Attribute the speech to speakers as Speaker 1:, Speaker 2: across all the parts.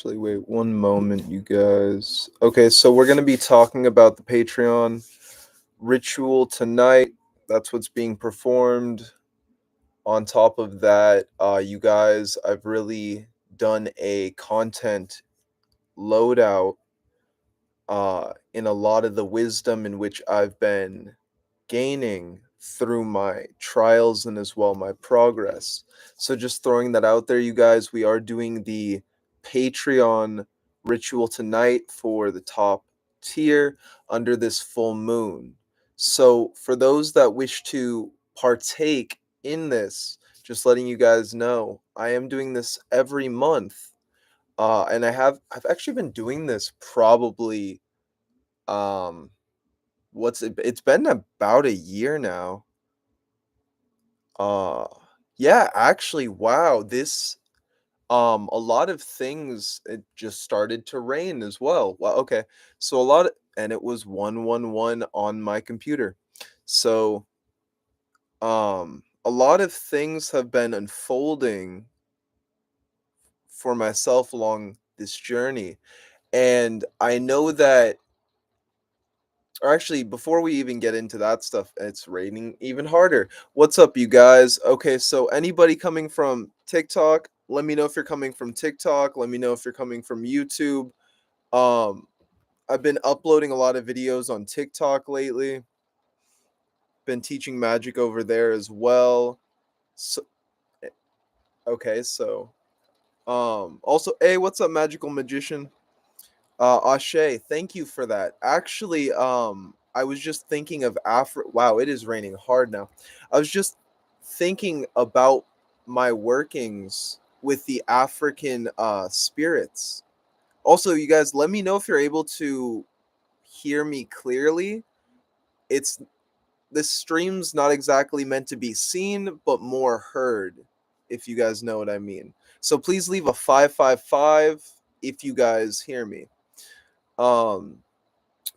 Speaker 1: Actually, wait one moment, you guys. Okay, so we're going to be talking about the Patreon ritual tonight. That's what's being performed. On top of that, you guys, I've really done a content loadout in a lot of the wisdom in which I've been gaining through my trials and as well my progress. So just throwing that out there, you guys, we are doing the Patreon ritual tonight for the top tier under this full moon. So for those that wish to partake in this, just letting you guys know, I am doing this every month. And I've actually been doing this probably um it's been about a year now. Uh yeah, actually, wow, this a lot of things, it just started to rain as well. Wow, okay. So and it was 111 on my computer. So a lot of things have been unfolding for myself along this journey. And I know that, or actually, before we even get into that stuff, it's raining even harder. What's up, you guys? Okay, so anybody coming from TikTok, let me know if you're coming from TikTok. Let me know if you're coming from YouTube. Um, I've been uploading a lot of videos on TikTok lately. Been teaching magic over there as well. So, eh, okay, so also, hey, what's up, magical magician? Ashe, thank you for that. Actually, I was just thinking of Wow, it is raining hard now. I was just thinking about my workings with the African spirits. Also, you guys, let me know if you're able to hear me clearly. It's This stream's not exactly meant to be seen, but more heard, if you guys know what I mean. So please leave a 555 if you guys hear me. Um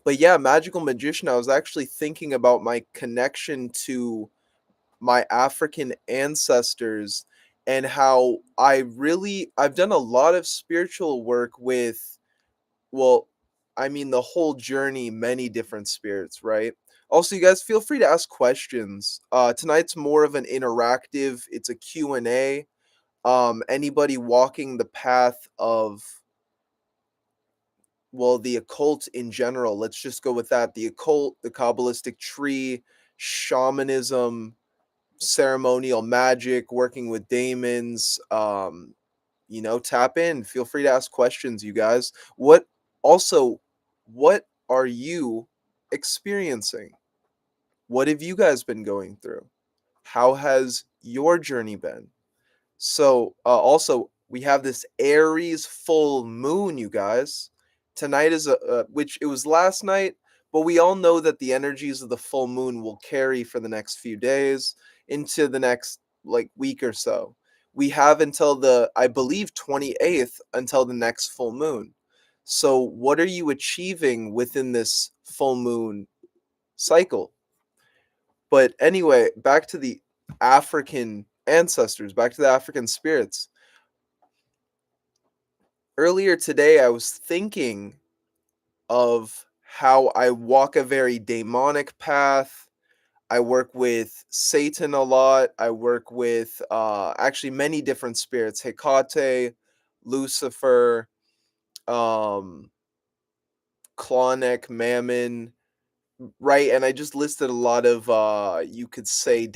Speaker 1: but yeah, magical magician, I was actually thinking about my connection to my African ancestors and how I've done a lot of spiritual work with, well, I mean the whole journey, many different spirits, right? Also, you guys feel free to ask questions. Tonight's more of an interactive, it's a Q&A. Anybody walking the path of, well, the occult in general, let's just go with that. The occult, the Kabbalistic tree, shamanism, ceremonial magic, working with daemons, tap in. Feel free to ask questions, you guys. Also, what are you experiencing? What have you guys been going through? How has your journey been? So, also, we have this Aries full moon, you guys. Tonight is which it was last night, but we all know that the energies of the full moon will carry for the next few days into the next like week or so. We have until I believe, 28th until the next full moon. So, what are you achieving within this full moon cycle? But anyway, back to the African ancestors, back to the African spirits. Earlier today, I was thinking of how I walk a very demonic path. I work with Satan a lot. I work with actually many different spirits: Hecate, Lucifer, um, Klonek, Mammon, right? And I just listed a lot of, you could say,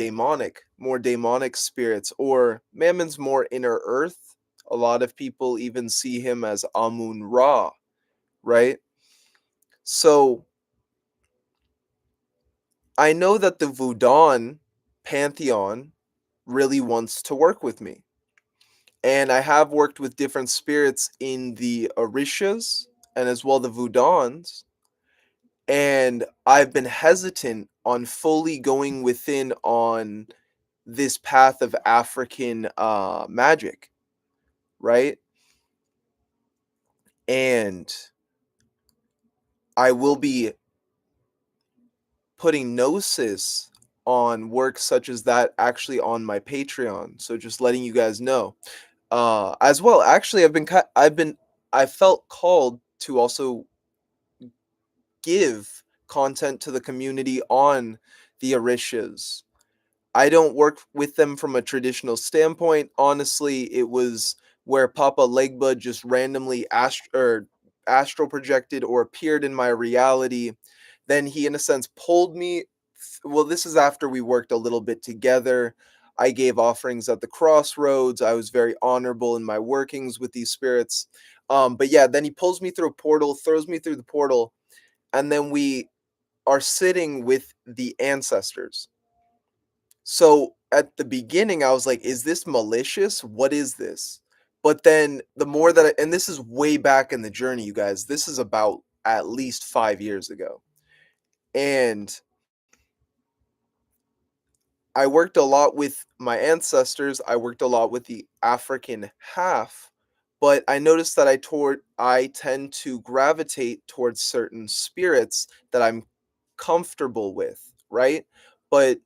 Speaker 1: more demonic spirits, or Mammon's more inner earth. A lot of people even see him as Amun Ra, right? So I know that the Voodoo pantheon really wants to work with me. And I have worked with different spirits in the Orishas and as well the Voodoons. And I've been hesitant on fully going within on this path of African magic, right? And I will be putting gnosis on work such as that actually on my Patreon. So just letting you guys know. As well, actually, I've been I felt called to also give content to the community on the Orishas. I don't work with them from a traditional standpoint. Honestly, it was where Papa Legba just randomly astral projected or appeared in my reality. Then he, in a sense, pulled me. Well, this is after we worked a little bit together. I gave offerings at the crossroads. I was very honorable in my workings with these spirits. But yeah, then he pulls me through a portal, throws me through the portal, and then we are sitting with the ancestors. So at the beginning, I was like, is this malicious? What is this? But then the more that and this is way back in the journey, you guys, this is about at least 5 years ago. And I worked a lot with my ancestors. I worked a lot with the African half, but I noticed that I tend to gravitate towards certain spirits that I'm comfortable with, right? But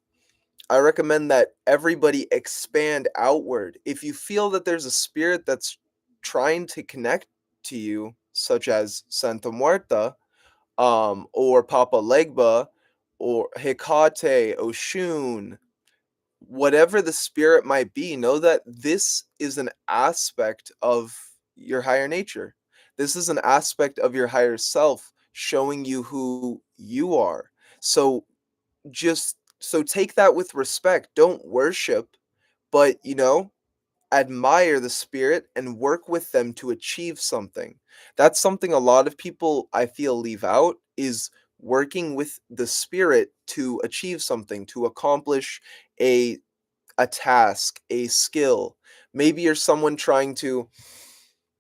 Speaker 1: I recommend that everybody expand outward. If you feel that there's a spirit that's trying to connect to you, such as Santa Muerta, or Papa Legba, or Hecate, Oshun, whatever the spirit might be, know that this is an aspect of your higher nature. This is an aspect of your higher self showing you who you are. So take that with respect. Don't worship, but admire the spirit and work with them to achieve something. That's something a lot of people I feel leave out is working with the spirit to achieve something, to accomplish a a task, a skill. Maybe you're someone trying to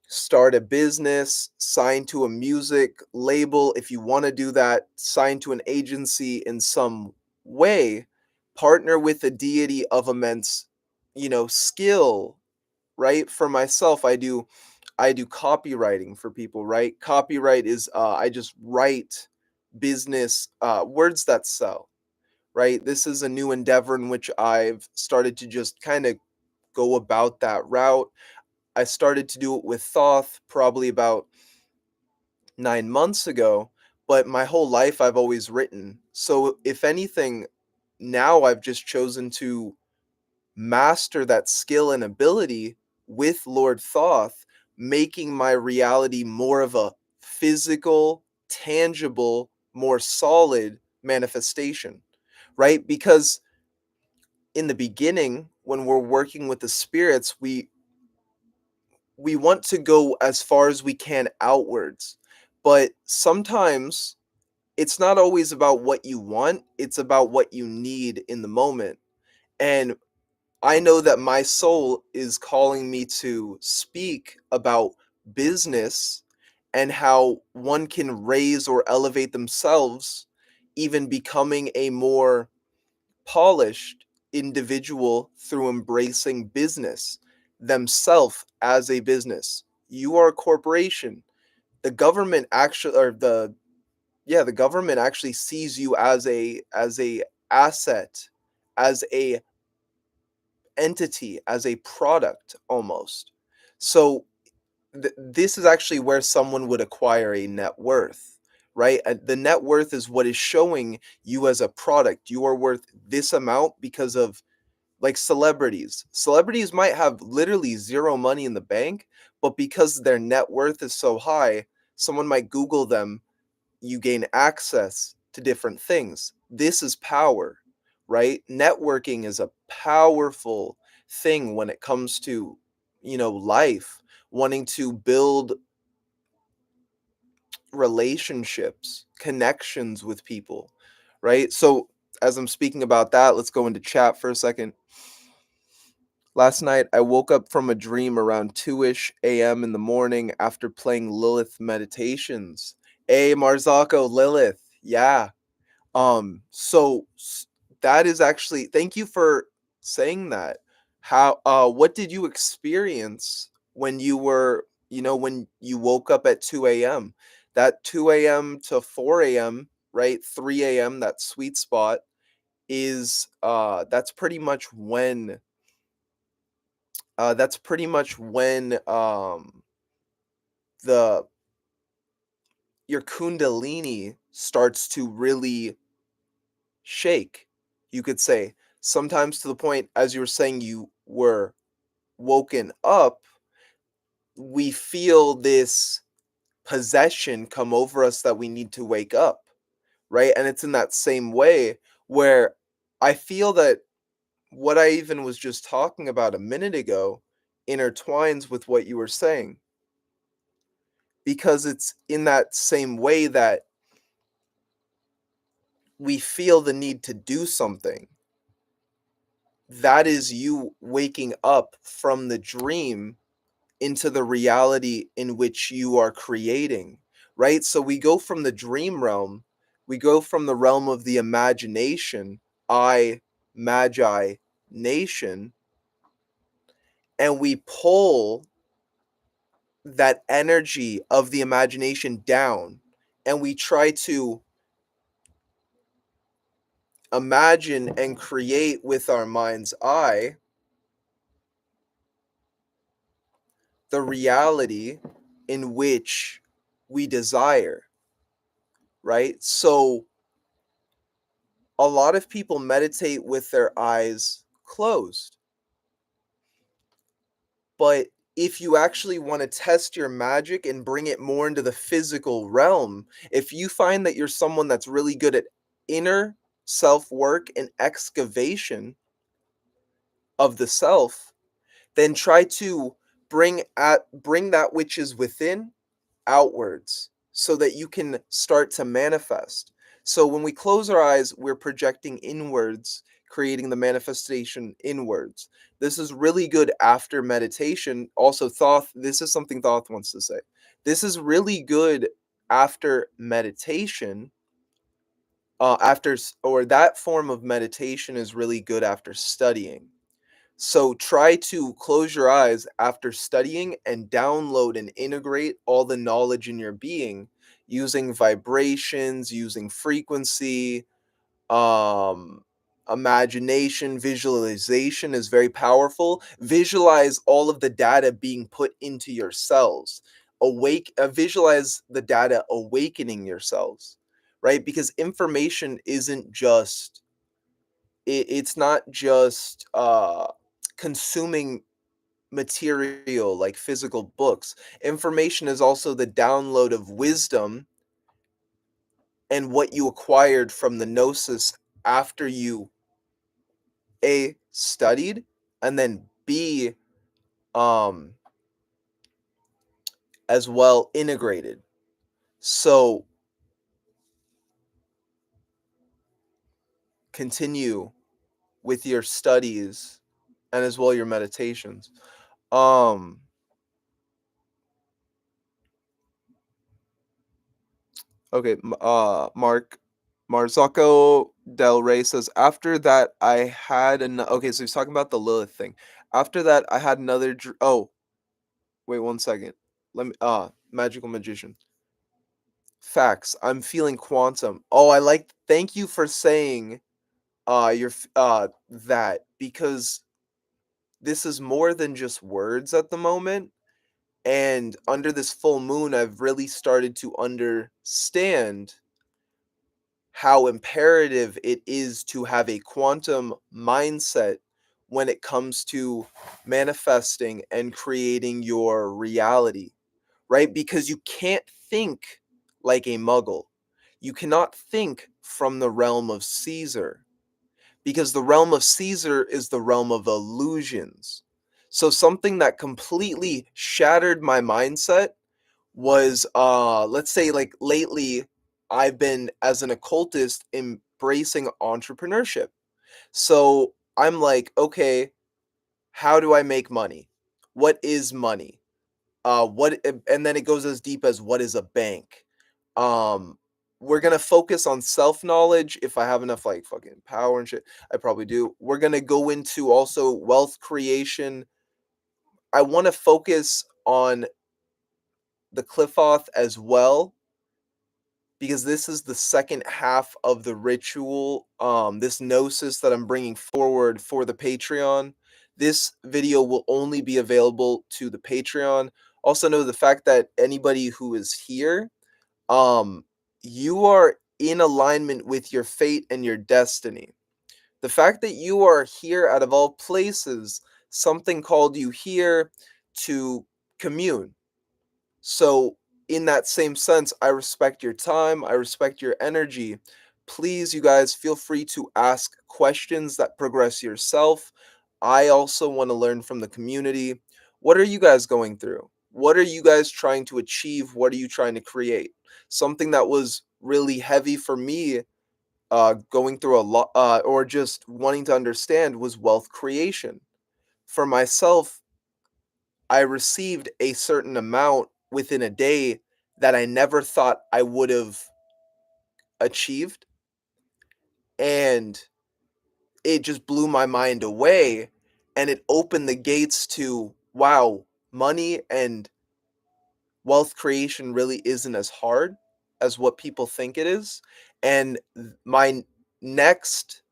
Speaker 1: start a business, sign to a music label. If you want to do that, sign to an agency in some way, partner with a deity of immense, skill, right? For myself, I do copywriting for people, right? Copyright is I just write business words that sell, right? This is a new endeavor in which I've started to just kind of go about that route. I started to do it with Thoth probably about 9 months ago, but my whole life I've always written. So, if anything, now I've just chosen to master that skill and ability with Lord Thoth, making my reality more of a physical, tangible, more solid manifestation, right? Because in the beginning, when we're working with the spirits, we want to go as far as we can outwards. But sometimes it's not always about what you want, it's about what you need in the moment. And I know that my soul is calling me to speak about business and how one can raise or elevate themselves, even becoming a more polished individual through embracing business themselves as a business. You are a corporation. The government actually or the government actually sees you as a asset, as a entity, as a product almost. So this is actually where someone would acquire a net worth, right? The net worth is what is showing you as a product. You are worth this amount because of like celebrities. Celebrities might have literally zero money in the bank, but because their net worth is so high, someone might Google them, you gain access to different things. This is power, right? Networking is a powerful thing when it comes to, life, wanting to build relationships, connections with people, right? So, as I'm speaking about that, let's go into chat for a second. Last night, I woke up from a dream around 2-ish a.m. in the morning after playing Lilith meditations. Hey, Marzako, Lilith. Yeah. That is actually thank you for saying that. What did you experience when when you woke up at 2 a.m.? That 2 a.m. to 4 a.m., right? 3 a.m., that sweet spot is that's pretty much when the your kundalini starts to really shake, you could say. Sometimes to the point, as you were saying, you were woken up, we feel this possession come over us that we need to wake up, right? And it's in that same way where I feel that what I even was just talking about a minute ago intertwines with what you were saying, because it's in that same way that we feel the need to do something. That is you waking up from the dream into the reality in which you are creating, right? So we go from the dream realm, we go from the realm of the imagination, I, magi, nation, and we pull that energy of the imagination down, and we try to imagine and create with our mind's eye the reality in which we desire, right? So a lot of people meditate with their eyes closed. But if you actually want to test your magic and bring it more into the physical realm, if you find that you're someone that's really good at inner self work and excavation of the self, then try to bring that which is within outwards so that you can start to manifest. So when we close our eyes, we're projecting inwards, creating the manifestation inwards. This is really good after meditation. Also, Thoth, this is something Thoth wants to say. This is really good after meditation. Or that form of meditation is really good after studying. So try to close your eyes after studying and download and integrate all the knowledge in your being using vibrations, using frequency, um imagination, visualization is very powerful. Visualize all of the data being put into your cells. Visualize the data awakening your cells, right? Because information isn't just it's not just consuming material like physical books. Information is also the download of wisdom and what you acquired from the gnosis after you A studied and then B um as well integrated. So continue with your studies and as well your meditations. Um Okay, Mark Marzocco Del Rey says, after that, I had an okay, so he's talking about the Lilith thing. After that, I had another oh, wait 1 second. Let me Magical Magician. Facts. I'm feeling quantum. Oh, thank you for saying that, because this is more than just words at the moment. And under this full moon, I've really started to understand how imperative it is to have a quantum mindset when it comes to manifesting and creating your reality, right? Because you can't think like a muggle. You cannot think from the realm of Caesar, because the realm of Caesar is the realm of illusions. So something that completely shattered my mindset was let's say like lately I've been as an occultist embracing entrepreneurship. So I'm like, okay, how do I make money? What is money? And then it goes as deep as what is a bank? Um we're going to focus on self-knowledge if I have enough like fucking power and shit. I probably do. We're going to go into also wealth creation. I want to focus on the Cliffoth as well, because this is the second half of the ritual, this gnosis that I'm bringing forward for the Patreon. This video will only be available to the Patreon. Also know the fact that anybody who is here, um, you are in alignment with your fate and your destiny. The fact that you are here out of all places, something called you here to commune. So, in that same sense, I respect your time, I respect your energy. Please, you guys, feel free to ask questions that progress yourself. I also want to learn from the community. What are you guys going through? What are you guys trying to achieve? What are you trying to create? Something that was really heavy for me, going through a lot, or just wanting to understand, was wealth creation. For myself, I received a certain amount within a day that I never thought I would have achieved, and it just blew my mind away, and it opened the gates to, wow, money and wealth creation really isn't as hard as what people think it is. And my next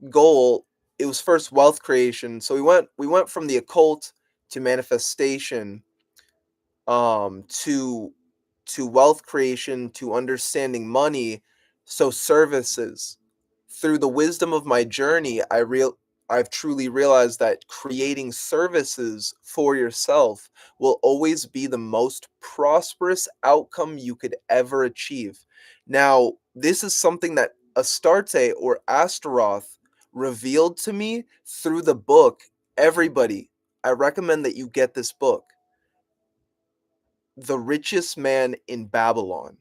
Speaker 1: goal, it was first wealth creation. So we went from the occult to manifestation, to wealth creation, to understanding money, so services. Through the wisdom of my journey, I've truly realized that creating services for yourself will always be the most prosperous outcome you could ever achieve. Now, this is something that Astarte or Astaroth revealed to me through the book. Everybody, I recommend that you get this book, The Richest Man in Babylon.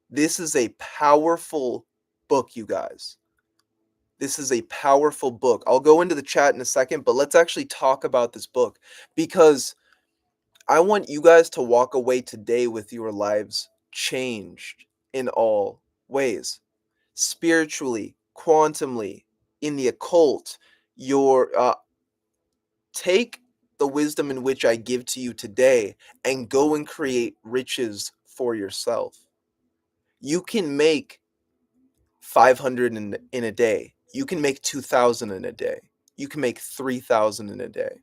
Speaker 1: This is a powerful book, you guys. This is a powerful book. I'll go into the chat in a second, but let's actually talk about this book, because I want you guys to walk away today with your lives changed in all ways. Spiritually, quantumly, in the occult, your take the wisdom in which I give to you today and go and create riches for yourself. You can make 500 in a day. You can make 2,000 in a day. You can make 3,000 in a day.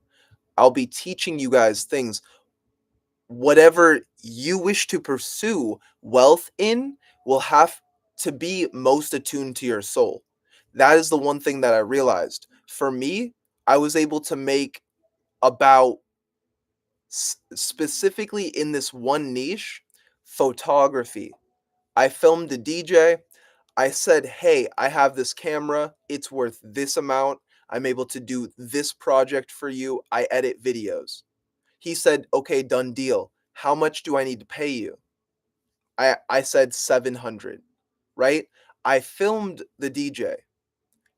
Speaker 1: I'll be teaching you guys things. Whatever you wish to pursue wealth in will have to be most attuned to your soul. That is the one thing that I realized. For me, I was able to make about, specifically in this one niche, photography. I filmed a DJ. I said, hey, I have this camera. It's worth this amount. I'm able to do this project for you. I edit videos. He said, okay, done deal. How much do I need to pay you? I said 700, right? I filmed the DJ.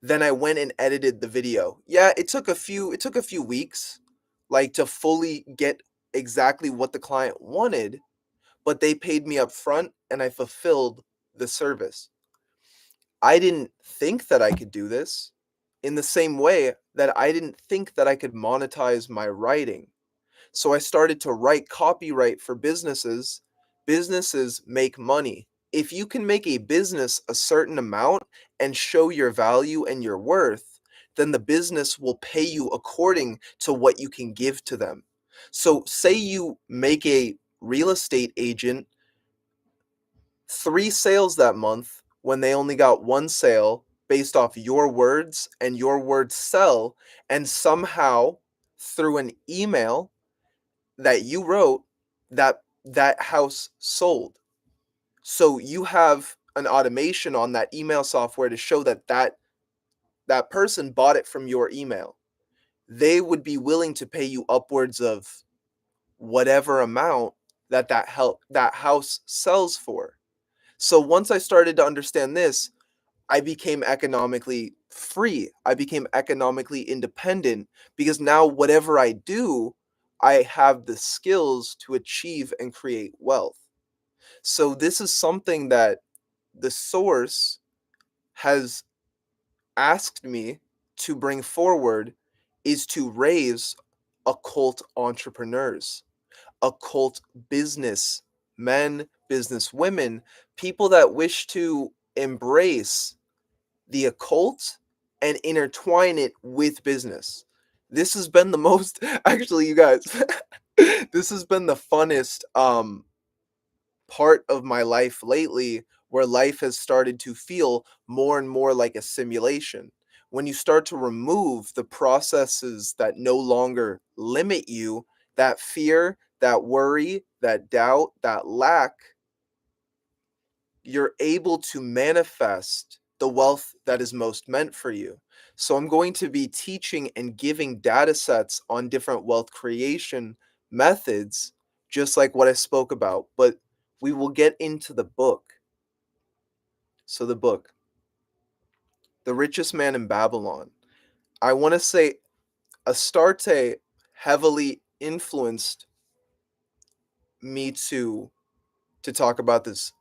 Speaker 1: Then I went and edited the video. Yeah, it took a few weeks, like, to fully get exactly what the client wanted, but they paid me up front and I fulfilled the service. I didn't think that I could do this, in the same way that I didn't think that I could monetize my writing. So I started to write copyright for businesses. Businesses make money. If you can make a business a certain amount and show your value and your worth, then the business will pay you according to what you can give to them. So, say you make a real estate agent 3 sales that month when they only got 1 sale, based off your words, and your words sell, and somehow through an email that you wrote, that house sold. So you have an automation on that email software to show that person bought it from your email. They would be willing to pay you upwards of whatever amount that house sells for. So once I started to understand this, I became economically free. I became economically independent, because now whatever I do, I have the skills to achieve and create wealth. So this is something that the source has asked me to bring forward, is to raise occult entrepreneurs, occult business men, business women, people that wish to embrace the occult and intertwine it with business. This has been the most actually, you guys, This has been the funnest, part of my life lately, where life has started to feel more and more like a simulation. When you start to remove the processes that no longer limit you, that fear, that worry, that doubt, that lack, you're able to manifest the wealth that is most meant for you. So I'm going to be teaching and giving data sets on different wealth creation methods, just like what I spoke about, but we will get into the book. So the book, The Richest Man in Babylon. I want to say Astarte heavily influenced me to talk about this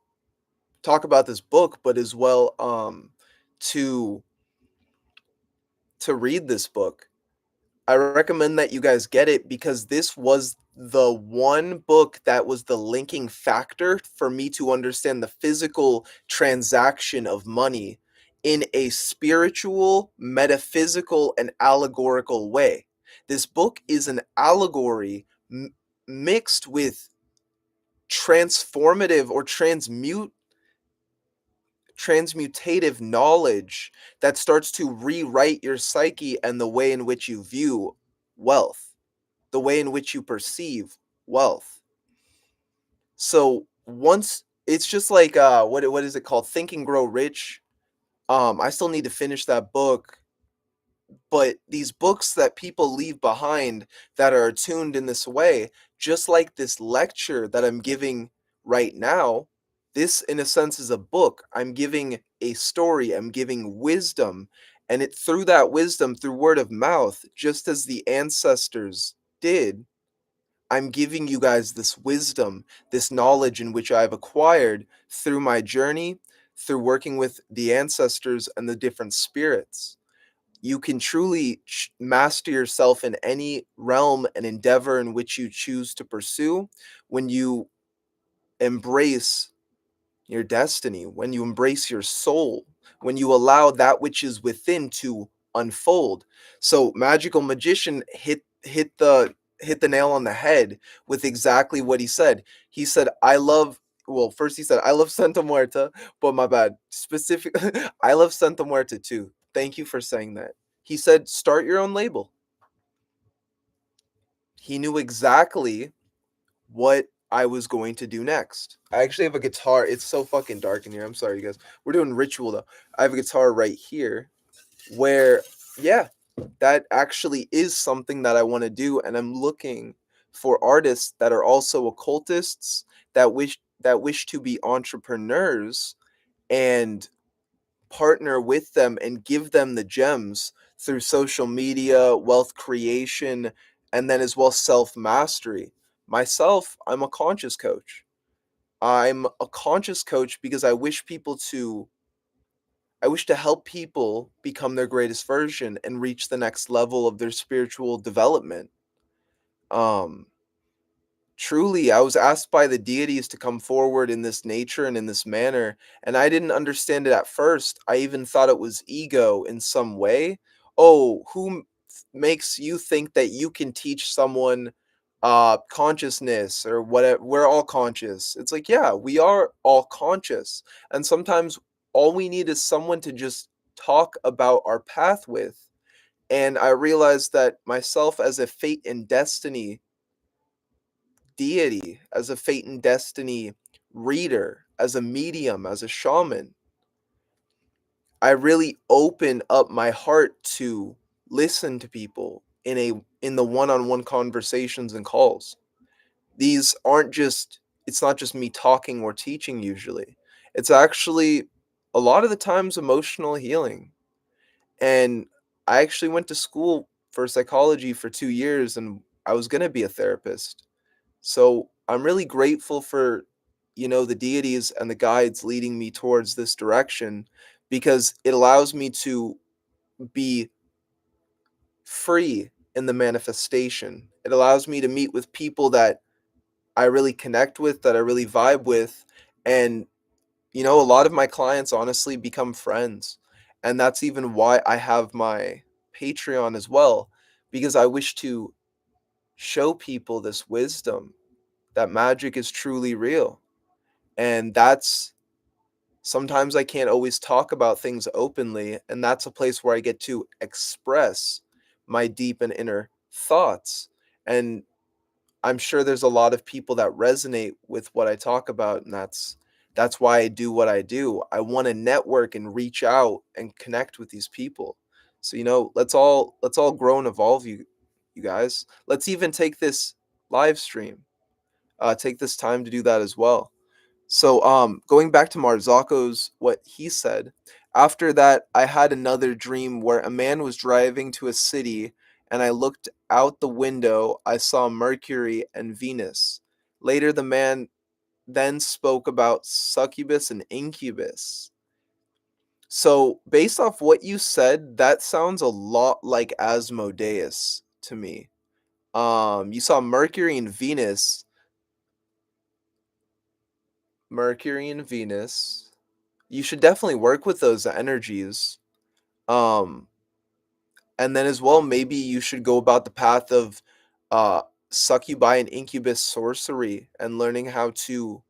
Speaker 1: book, but as well to to read this book. I recommend that you guys get it because this was the one book that was the linking factor for me to understand the physical transaction of money in a spiritual, metaphysical, and allegorical way. This book is an allegory mixed with transformative or transmutative knowledge that starts to rewrite your psyche and the way in which you view wealth, the way in which you perceive wealth. So once it's just like what is it called? Think and Grow Rich. I still need to finish that book, but these books that people leave behind that are attuned in this way, just like this lecture that I'm giving right now, this in a sense is a book. I'm giving a story, I'm giving wisdom, and it through that wisdom, through word of mouth, just as the ancestors did, I'm giving you guys this wisdom, this knowledge in which I've acquired through my journey, through working with the ancestors and the different spirits. You can truly master yourself in any realm and endeavor in which you choose to pursue when you embrace your destiny, when you embrace your soul, when you allow that which is within to unfold. So Magical Magician hit the nail on the head with exactly what he said. He said, I love well, first he said, I love Santa Muerta, but my bad. Specific I love Santa Muerta too. Thank you for saying that. He said, start your own label. He knew exactly what I was going to do next. I actually have a guitar. It's so fucking dark in here. I'm sorry, you guys. We're doing ritual though. I have a guitar right here where, yeah, that actually is something that I want to do. And I'm looking for artists that are also occultists that wish to be entrepreneurs and partner with them and give them the gems through social media, wealth creation, and then as well self mastery. Myself, I'm a conscious coach. I'm a conscious coach because I wish to help people become their greatest version and reach the next level of their spiritual development. Um Truly, I was asked by the deities to come forward in this nature and in this manner, and I didn't understand it at first. I even thought it was ego in some way. Oh, makes you think that you can teach someone consciousness or whatever? We're all conscious. It's like, yeah, we are all conscious. And sometimes all we need is someone to just talk about our path with. And I realized that myself as a fate and destiny deity, as a fate and destiny reader, as a medium, as a shaman, I really open up my heart to listen to people in the one-on-one conversations and calls. These aren't just it's not just me talking or teaching usually. It's actually a lot of the times emotional healing. And I actually went to school for psychology for 2 years and I was going to be a therapist. So I'm really grateful for, the deities and the guides leading me towards this direction because it allows me to be free in the manifestation. It allows me to meet with people that I really connect with, that I really vibe with. And, a lot of my clients honestly become friends. And that's even why I have my Patreon as well, because I wish to show people this wisdom that magic is truly real. And that's sometimes I can't always talk about things openly, and that's a place where I get to express my deep and inner thoughts. And I'm sure there's a lot of people that resonate with what I talk about, and that's why I do what I do. I want to network and reach out and connect with these people. So, let's all grow and evolve, you guys. Let's even take this live stream. Take this time to do that as well. So, going back to Marzako's what he said, after that, I had another dream where a man was driving to a city, and I looked out the window. I saw Mercury and Venus. Later, the man then spoke about succubus and incubus. So, based off what you said, that sounds a lot like Asmodeus to me. You saw Mercury and Venus. Mercury and Venus. You should definitely work with those energies. Um, and then as well, maybe you should go about the path of uh succubi and incubus sorcery and learning how to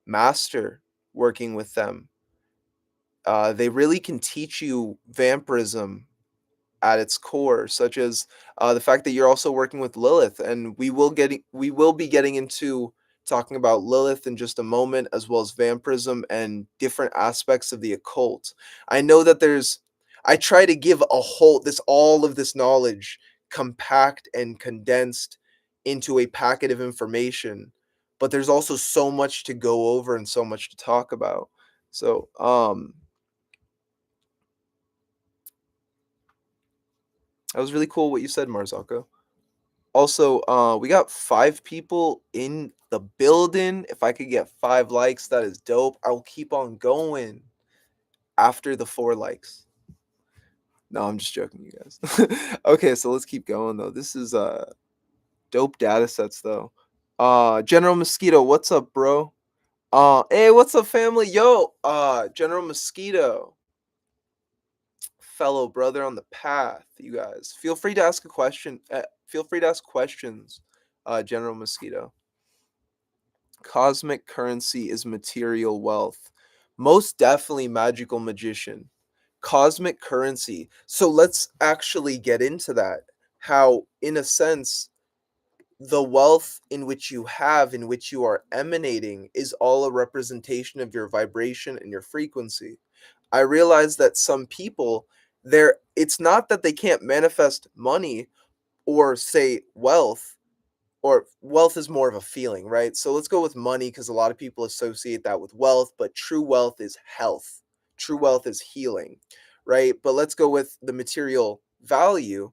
Speaker 1: master working with them. They really can teach you vampirism at its core, such as the fact that you're also working with Lilith, and we will be getting into talking about Lilith in just a moment, as well as vampirism and different aspects of the occult. I know that I try to give a whole this all of this knowledge compact and condensed into a packet of information, but there's also so much to go over and so much to talk about. So, that was really cool what you said, Marzako. Also, we got 5 people in the building. If I could get 5 likes, that is dope. I will keep on going after the 4 likes. No, I'm just joking, you guys. Okay, so let's keep going though. This is dope data sets though. General Mosquito, what's up, bro? Hey, what's up, family? Yo, General Mosquito, fellow brother on the path, you guys. Feel free to ask a question. Feel free to ask questions, General Mosquito. Cosmic currency is material wealth. Most definitely magical magician. Cosmic currency. So let's actually get into that. How, in a sense, the wealth in which you have, in which you are emanating, is all a representation of your vibration and your frequency. I realize that some people, it's not that they can't manifest money or say wealth, or wealth is more of a feeling, right? So let's go with money because a lot of people associate that with wealth, but true wealth is health. True wealth is healing, right? But let's go with the material value.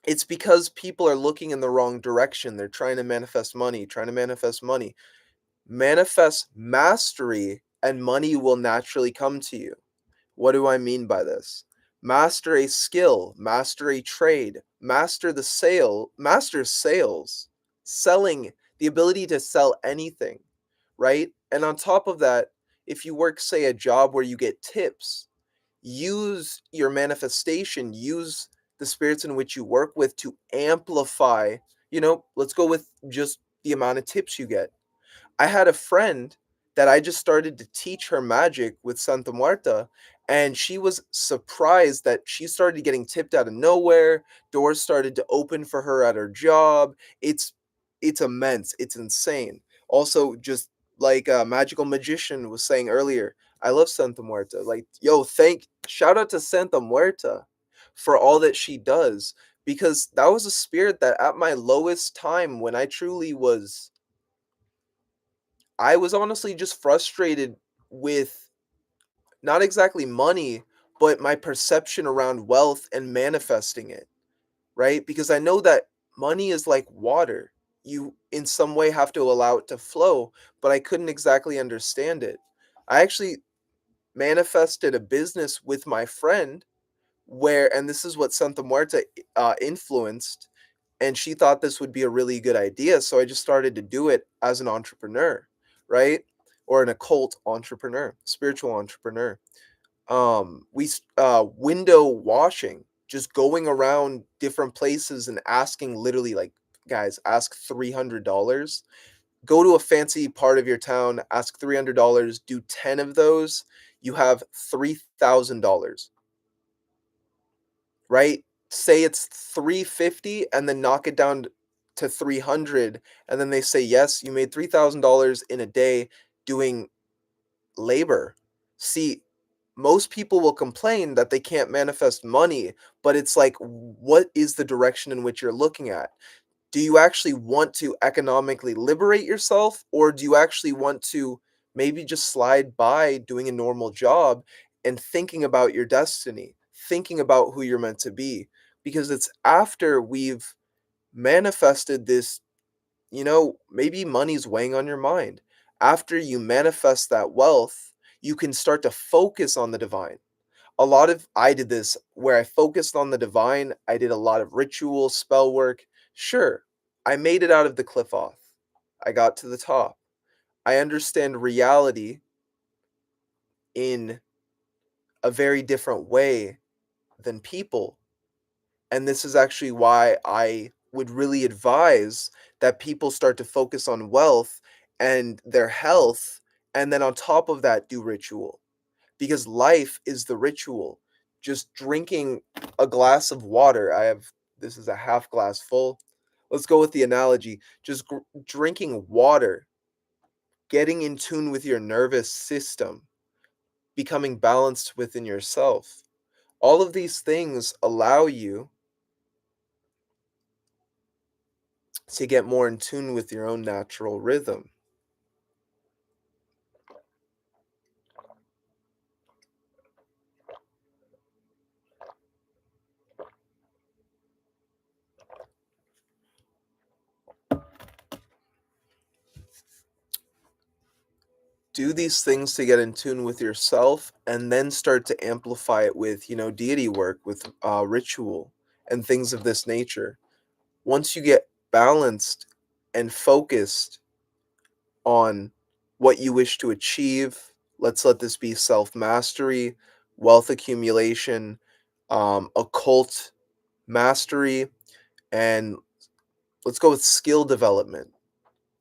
Speaker 1: It's because people are looking in the wrong direction. They're trying to manifest money, trying to manifest money. Manifest mastery, and money will naturally come to you. What do I mean by this? Master a skill, master a trade, master sales, selling, the ability to sell anything, right? And on top of that, if you work, say, a job where you get tips, use your manifestation, use the spirits in which you work with to amplify, let's go with just the amount of tips you get. I had a friend that I just started to teach her magic with Santa Muerta, and she was surprised that she started getting tipped out of nowhere. Doors started to open for her at her job. It's immense. It's insane. Also, just like a magical magician was saying earlier, I love Santa Muerta. Like, yo, shout out to Santa Muerta for all that she does, because that was a spirit that at my lowest time, when I was honestly just frustrated with not exactly money, but my perception around wealth and manifesting it, right? Because I know that money is like water. You, in some way, have to allow it to flow, but I couldn't exactly understand it. I actually manifested a business with my friend and this is what Santa Muerta influenced, and she thought this would be a really good idea, so I just started to do it as an entrepreneur, right? Or an occult entrepreneur, spiritual entrepreneur. Window washing. just going around different places and asking literally like, guys, ask $300. Go to a fancy part of your town, ask $300, do 10 of those, you have $3,000, right? Say it's 350 and then knock it down to 300 and then they say, "Yes, you made $3,000 in a day doing labor." See, most people will complain that they can't manifest money, but it's like, what is the direction in which you're looking at? Do you actually want to economically liberate yourself, or do you actually want to maybe just slide by doing a normal job and thinking about your destiny, thinking about who you're meant to be? Because it's after we've manifested this, maybe money's weighing on your mind. After you manifest that wealth, you can start to focus on the divine. I did this where I focused on the divine. I did a lot of ritual spell work. Sure, I made it out of the cliff off. I got to the top. I understand reality in a very different way than people. And this is actually why I would really advise that people start to focus on wealth and their health, and then on top of that, do ritual. Because life is the ritual. Just drinking a glass of water. This is a half glass full. Let's go with the analogy. Just drinking water, getting in tune with your nervous system, becoming balanced within yourself. All of these things allow you to get more in tune with your own natural rhythm. Do these things to get in tune with yourself and then start to amplify it with, deity work, with ritual and things of this nature. Once you get balanced and focused on what you wish to achieve, let's let this be self mastery, wealth accumulation, occult mastery, and let's go with skill development.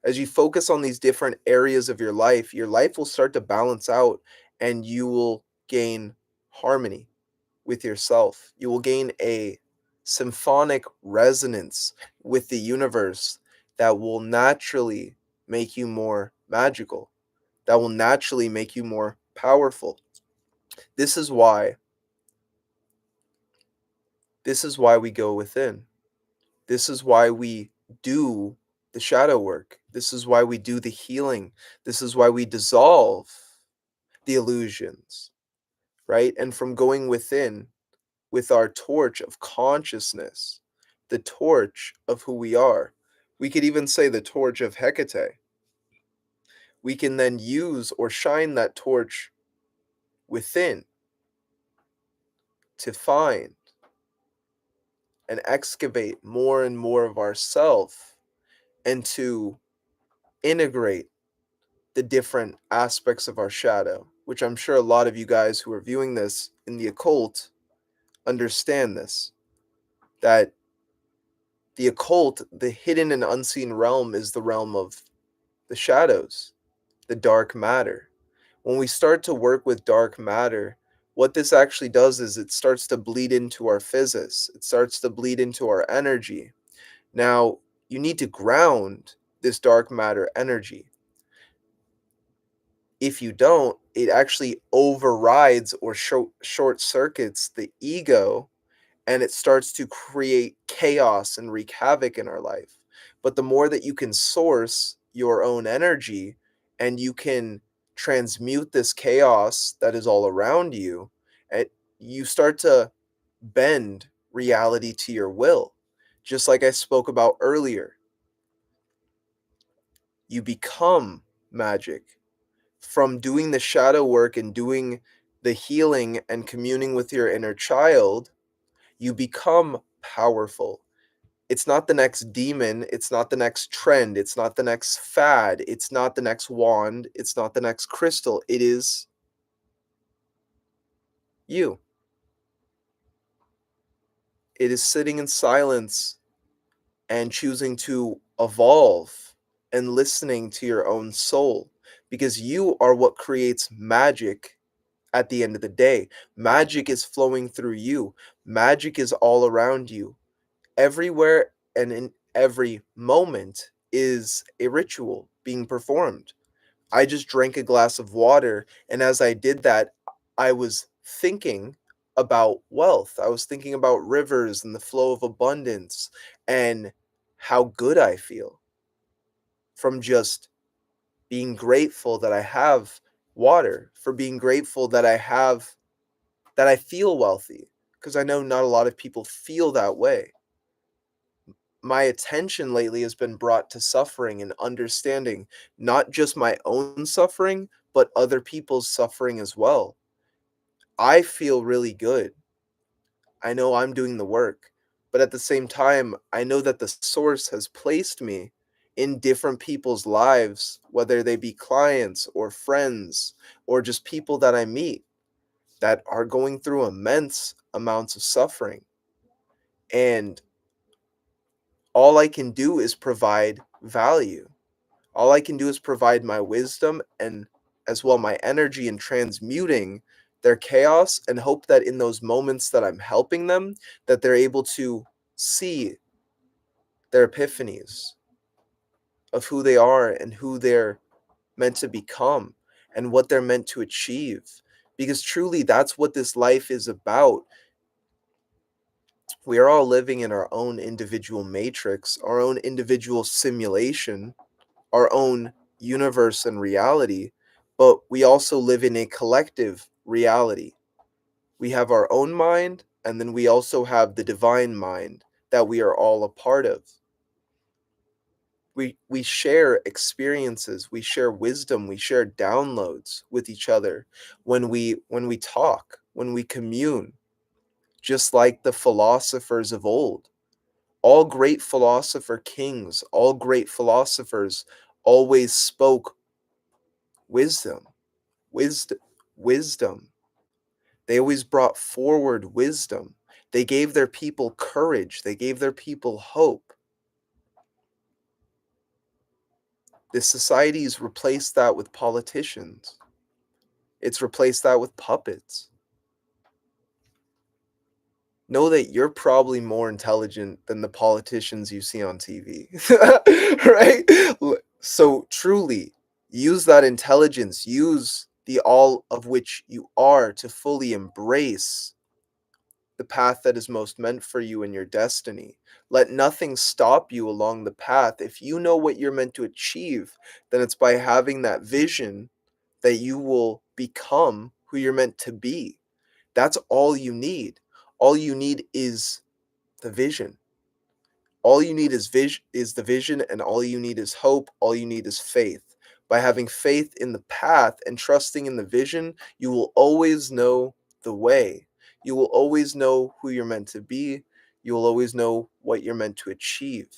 Speaker 1: As you focus on these different areas of your life will start to balance out and you will gain harmony with yourself. You will gain a symphonic resonance with the universe that will naturally make you more magical, that will naturally make you more powerful. This is why this is why we go within. This is why we do the shadow work. This is why we do the healing. This is why we dissolve the illusions, right? And from going within with our torch of consciousness, the torch of who we are, we could even say the torch of Hecate. We can then use or shine that torch within to find and excavate more and more of ourself and to integrate the different aspects of our shadow, which I'm sure a lot of you guys who are viewing this in the occult understand this, that the occult, the hidden and unseen realm, is the realm of the shadows, the dark matter. When we start to work with dark matter, what this actually does is it starts to bleed into our physis, it starts to bleed into our energy. Now, you need to ground this dark matter energy. If you don't, it actually overrides or short circuits the ego and it starts to create chaos and wreak havoc in our life. But the more that you can source your own energy and you can transmute this chaos that is all around you, you start to bend reality to your will. Just like I spoke about earlier, you become magic from doing the shadow work and doing the healing and communing with your inner child. You become powerful. It's not the next demon, it's not the next trend, it's not the next fad, it's not the next wand, it's not the next crystal. It is you. It is sitting in silence and choosing to evolve and listening to your own soul, because you are what creates magic at the end of the day. Magic is flowing through you. Magic is all around you. Everywhere and in every moment is a ritual being performed. I just drank a glass of water, and as I did that, I was thinking about wealth. I was thinking about rivers and the flow of abundance and how good I feel from just being grateful that I have water, for being grateful that I feel wealthy, because I know not a lot of people feel that way. My attention lately has been brought to suffering and understanding not just my own suffering, but other people's suffering as well. I feel really good. I know I'm doing the work, but at the same time, I know that the source has placed me in different people's lives, whether they be clients or friends or just people that I meet that are going through immense amounts of suffering. And all I can do is provide value. All I can do is provide my wisdom and as well my energy in transmuting their chaos, and hope that in those moments that I'm helping them, that they're able to see their epiphanies of who they are and who they're meant to become and what they're meant to achieve. Because truly, that's what this life is about. We are all living in our own individual matrix, our own individual simulation, our own universe and reality, but we also live in a collective reality. We have our own mind, and then we also have the divine mind that we are all a part of. We share experiences, we share wisdom, we share downloads with each other when we talk, when we commune, just like the philosophers of old. All great philosopher kings, all great philosophers always spoke wisdom, wisdom, wisdom. They always brought forward wisdom. They gave their people courage. They gave their people hope. This society's replaced that with politicians. It's replaced that with puppets. Know that you're probably more intelligent than the politicians you see on TV, right? So truly, use that intelligence, use the all of which you are to fully embrace the path that is most meant for you in your destiny. Let nothing stop you along the path. If you know what you're meant to achieve, then it's by having that vision that you will become who you're meant to be. That's all you need. All you need is the vision. All you need is the vision, and all you need is hope. All you need is faith. By having faith in the path and trusting in the vision, you will always know the way. You will always know who you're meant to be. You will always know what you're meant to achieve.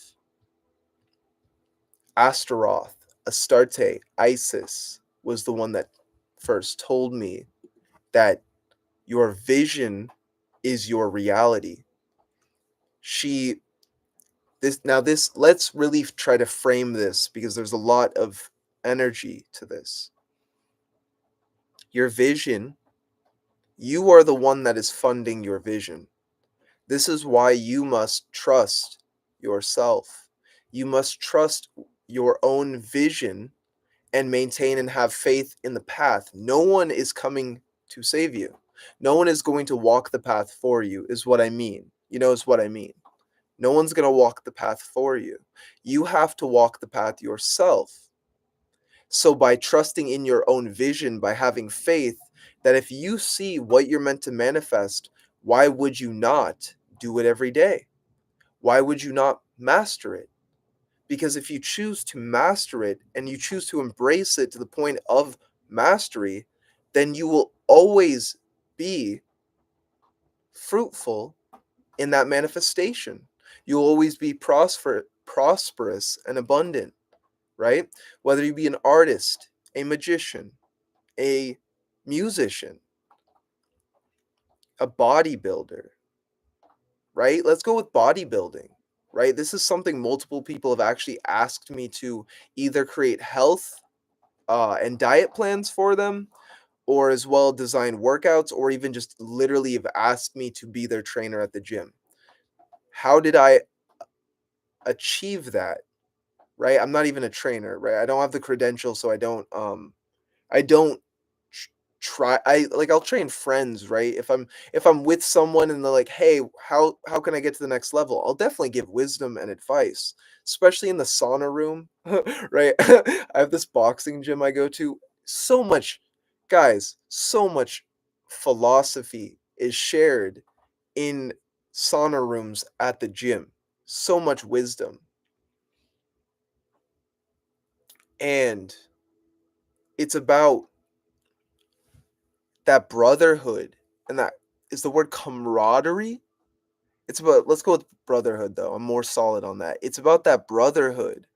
Speaker 1: Astaroth, Astarte, Isis was the one that first told me that your vision is your reality. She this let's really try to frame this, because there's a lot of energy to this. Your vision, you are the one that is funding your vision. This is why you must trust yourself. You must trust your own vision and maintain and have faith in the path. No one is coming to save you. No one is going to walk the path for you, is what I mean. Is what I mean. No one's going to walk the path for you. You have to walk the path yourself. So, by trusting in your own vision, by having faith that if you see what you're meant to manifest, why would you not do it every day? Why would you not master it? Because if you choose to master it and you choose to embrace it to the point of mastery, then you will always be fruitful in that manifestation. You'll always be prosperous and abundant, right? Whether you be an artist, a magician, a musician, a bodybuilder, right? Let's go with bodybuilding, right? This is something multiple people have actually asked me to either create health and diet plans for them, or as well design workouts, or even just literally have asked me to be their trainer at the gym. How did I achieve that? Right? I'm not even a trainer, right? I don't have the credentials, so I don't tr try I like, I'll train friends, right? If I'm with someone and they're like, "Hey, how can I get to the next level?" I'll definitely give wisdom and advice, especially in the sauna room, right? I have this boxing gym I go to. So much guys, so much philosophy is shared in sauna rooms at the gym. So much wisdom, and it's about that brotherhood, and that is the word camaraderie? It's about let's go with brotherhood, though, I'm more solid on that. It's about that brotherhood,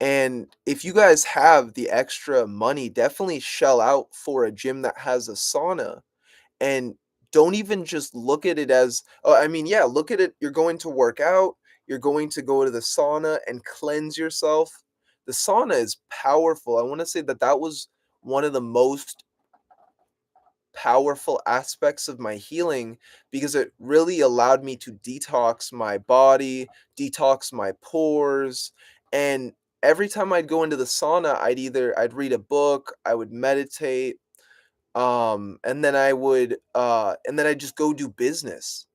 Speaker 1: and if you guys have the extra money, definitely shell out for a gym that has a sauna, and don't even just look at it as oh, I mean, yeah, look at it you're going to work out, you're going to go to the sauna and cleanse yourself. The sauna is powerful. I wanna say that that was one of the most powerful aspects of my healing because it really allowed me to detox my body, detox my pores, and every time I'd go into the sauna, I'd read a book, I would meditate, and then I'd just go do business.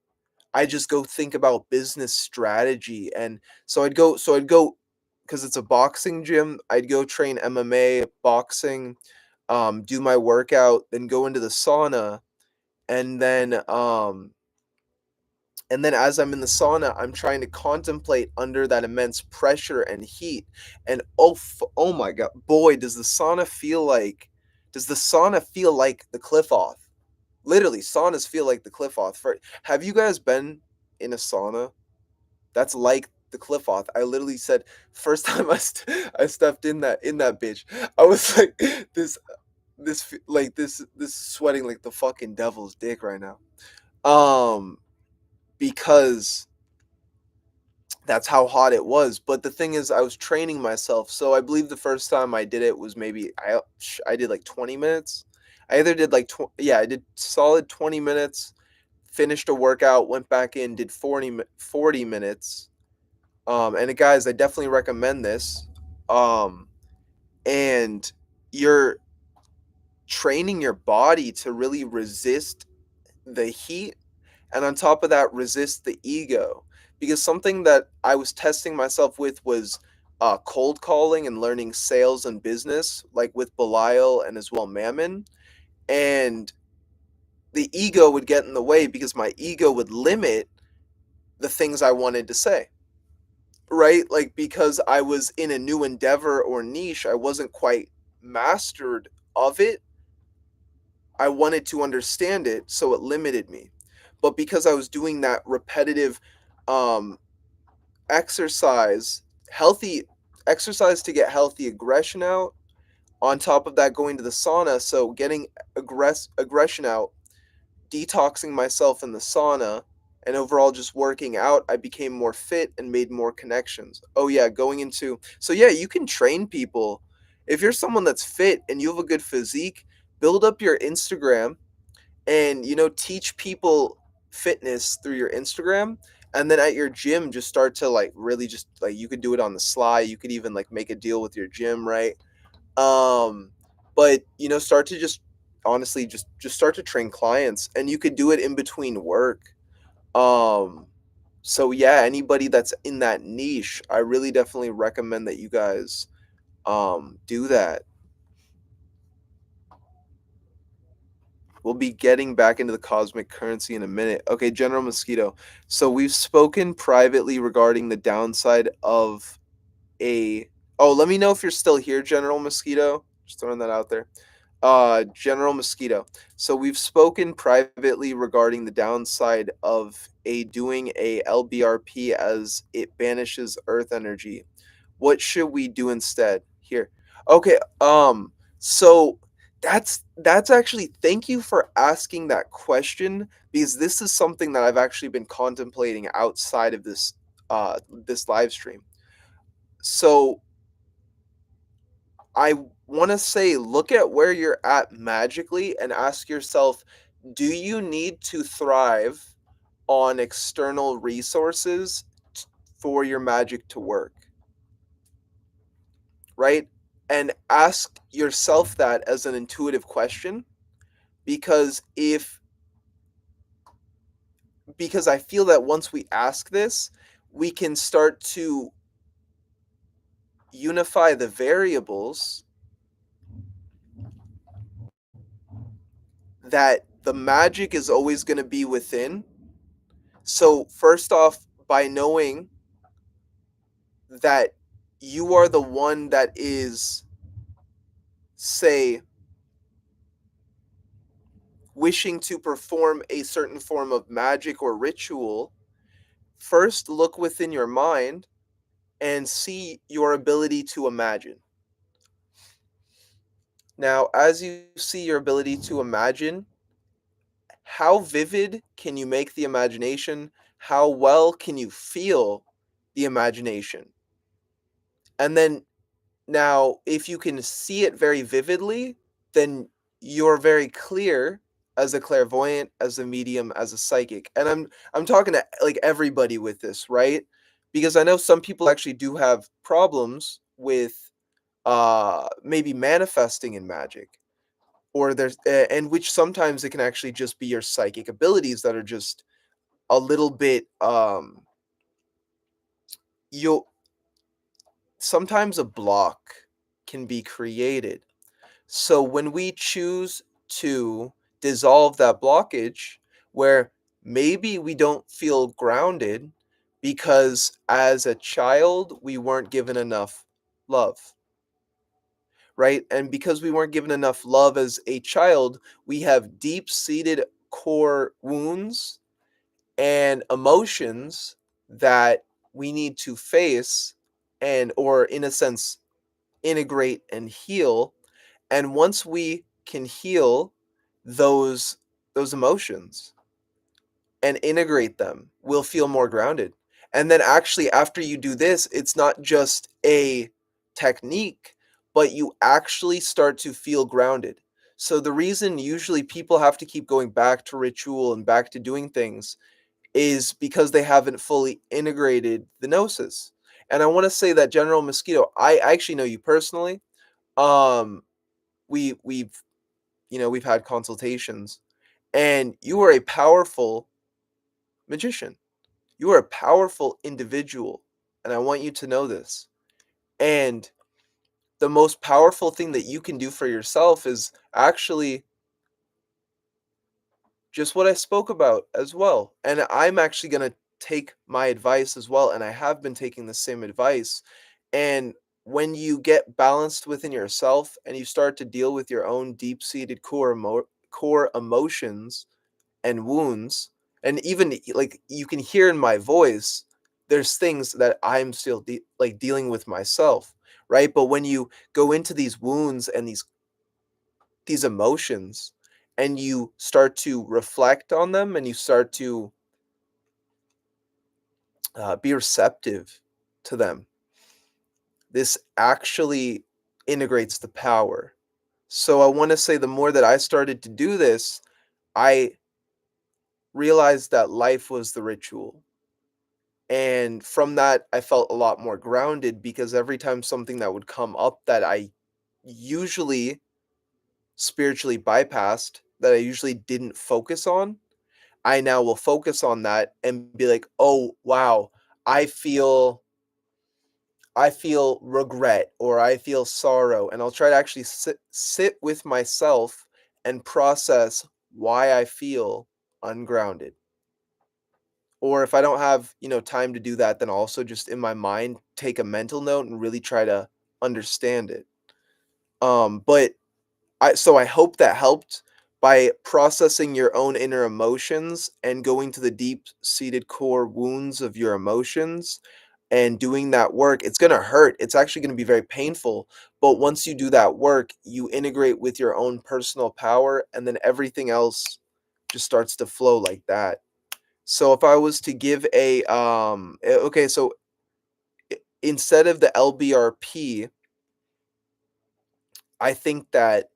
Speaker 1: I just go think about business strategy, and so I'd go because it's a boxing gym, I'd go train MMA, boxing, do my workout, then go into the sauna, and then as I'm in the sauna, I'm trying to contemplate under that immense pressure and heat, and oh my god, boy, does the sauna feel like the cliff off. Literally, saunas feel like the cliff off. For have you guys been in a sauna? That's like the cliff off. I literally said first time I stepped in that bitch, I was like, this sweating like the fucking devil's dick right now. Um, because that's how hot it was. But the thing is, I was training myself. So I believe the first time I did it was maybe I did like 20 minutes. I either did like yeah, I did solid 20 minutes, finished a workout, went back in, did 40 minutes. And guys, I definitely recommend this. Um, and you're training your body to really resist the heat, and on top of that, resist the ego. Because something that I was testing myself with was cold calling and learning sales and business, like with Belial and as well Mammon. And the ego would get in the way because my ego would limit the things I wanted to say, right? Like because I was in a new endeavor or niche, I wasn't quite mastered of it. I wanted to understand it, so it limited me. But because I was doing that repetitive um, exercise, healthy exercise to get healthy aggression out, on top of that, going to the sauna, so getting aggression out, detoxing myself in the sauna, and overall just working out, I became more fit and made more connections. Oh yeah, going into so yeah, you can train people. If you're someone that's fit and you have a good physique, build up your Instagram and teach people fitness through your Instagram, and then at your gym just start to like really just like you could do it on the sly, you could even like make a deal with your gym, right? um but start to just honestly just start to train clients, and you could do it in between work. So yeah, anybody that's in that niche, I really definitely recommend that you guys do that. We'll be getting back into the cosmic currency in a minute. Okay, General Mosquito. So we've spoken privately regarding the downside of a. Oh, let me know if you're still here, General Mosquito. Just throwing that out there. General Mosquito. So we've spoken privately regarding the downside of a doing a LBRP as it banishes earth energy. What should we do instead? Here. Okay, so That's actually, thank you for asking that question, because this is something that I've actually been contemplating outside of this live stream. So, I wanna say, look at where you're at magically and ask yourself, do you need to thrive on external resources for your magic to work, right? And ask yourself that as an intuitive question, because if because I feel that once we ask this, we can start to unify the variables that the magic is always going to be within. So, first off, by knowing that you are the one that is, say, wishing to perform a certain form of magic or ritual, first look within your mind and see your ability to imagine. Now, as you see your ability to imagine, how vivid can you make the imagination? How well can you feel the imagination? And then now, if you can see it very vividly, then you're very clear as a clairvoyant, as a medium, as a psychic. And I'm talking to like everybody with this, right? Because I know some people actually do have problems with maybe manifesting in magic, or and which sometimes it can actually just be your psychic abilities that are just a little bit you'll sometimes a block can be created. So when we choose to dissolve that blockage, where maybe we don't feel grounded because as a child we weren't given enough love, right? And because we weren't given enough love as a child, we have deep-seated core wounds and emotions that we need to face, and or in a sense integrate and heal. And once we can heal those those emotions and integrate them, we'll feel more grounded. And then actually after you do this, it's not just a technique, but you actually start to feel grounded. So the reason usually people have to keep going back to ritual and back to doing things is because they haven't fully integrated the gnosis. And I want to say that General Mosquito, I actually know you personally. Um, we've we've had consultations, and you are a powerful magician. You are a powerful individual, and I want you to know this. And the most powerful thing that you can do for yourself is actually just what I spoke about as well. And I'm actually going to take my advice as well. And I have been taking the same advice. And when you get balanced within yourself and you start to deal with your own deep seated core emotions and wounds, and even like you can hear in my voice, there's things that I'm still like dealing with myself, right? But when you go into these wounds and these emotions and you start to reflect on them and you start to be receptive to them, this actually integrates the power. So I want to say the more that I started to do this, I realized that life was the ritual. And from that, I felt a lot more grounded because every time something that would come up that I usually spiritually bypassed, that I usually didn't focus on, I now will focus on that and be like, "Oh, wow, I feel I feel regret or I feel sorrow." And I'll try to actually sit with myself and process why I feel ungrounded. Or if I don't have, time to do that, then also just in my mind take a mental note and really try to understand it. But I hope that helped by processing your own inner emotions and going to the deep-seated core wounds of your emotions. and doing that work, it's gonna hurt. It's actually gonna be very painful. But once you do that work, you integrate with your own personal power, and then everything else just starts to flow like that. So if I was to give a okay, so instead of the LBRP, I think that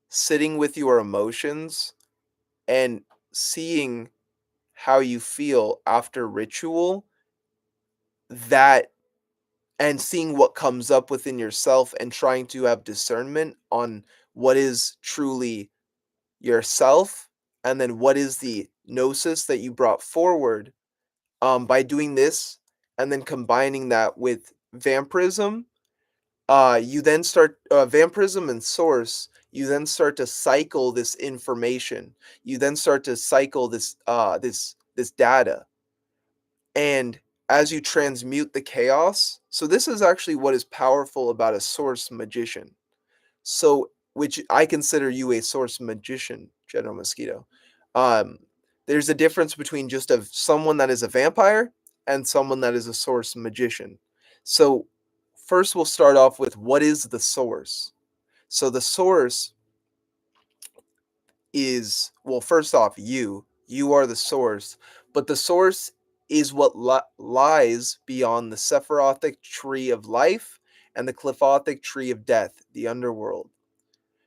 Speaker 1: sitting with your emotions and seeing how you feel after ritual, that and seeing what comes up within yourself and trying to have discernment on what is truly yourself and then what is the gnosis that you brought forward, by doing this and then combining that with vampirism, you then start vampirism and source, you then start to cycle this information, you then start to cycle this data, and as you transmute the chaos, so this is actually what is powerful about a source magician. So, which I consider you a source magician, General Mosquito. Um, there's a difference between just of someone that is a vampire and someone that is a source magician. So, first we'll start off with what is the source. So the source is, well, first off, you are the source, but the source is what lies beyond the Sephirothic tree of life and the Clifothic tree of death, the underworld.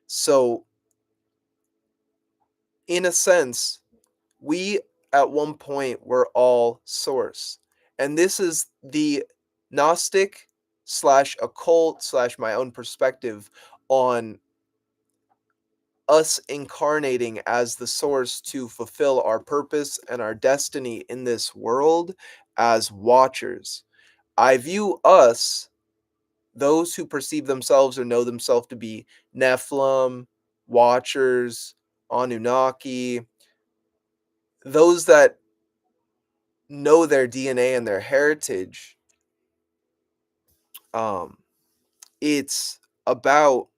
Speaker 1: So, in a sense, we at one point were all source. And this is the Gnostic slash occult slash my own perspective on us incarnating as the source to fulfill our purpose and our destiny in this world as watchers. I view us, those who perceive themselves or know themselves to be Nephilim, watchers, Anunnaki, those that know their DNA and their heritage, um, it's about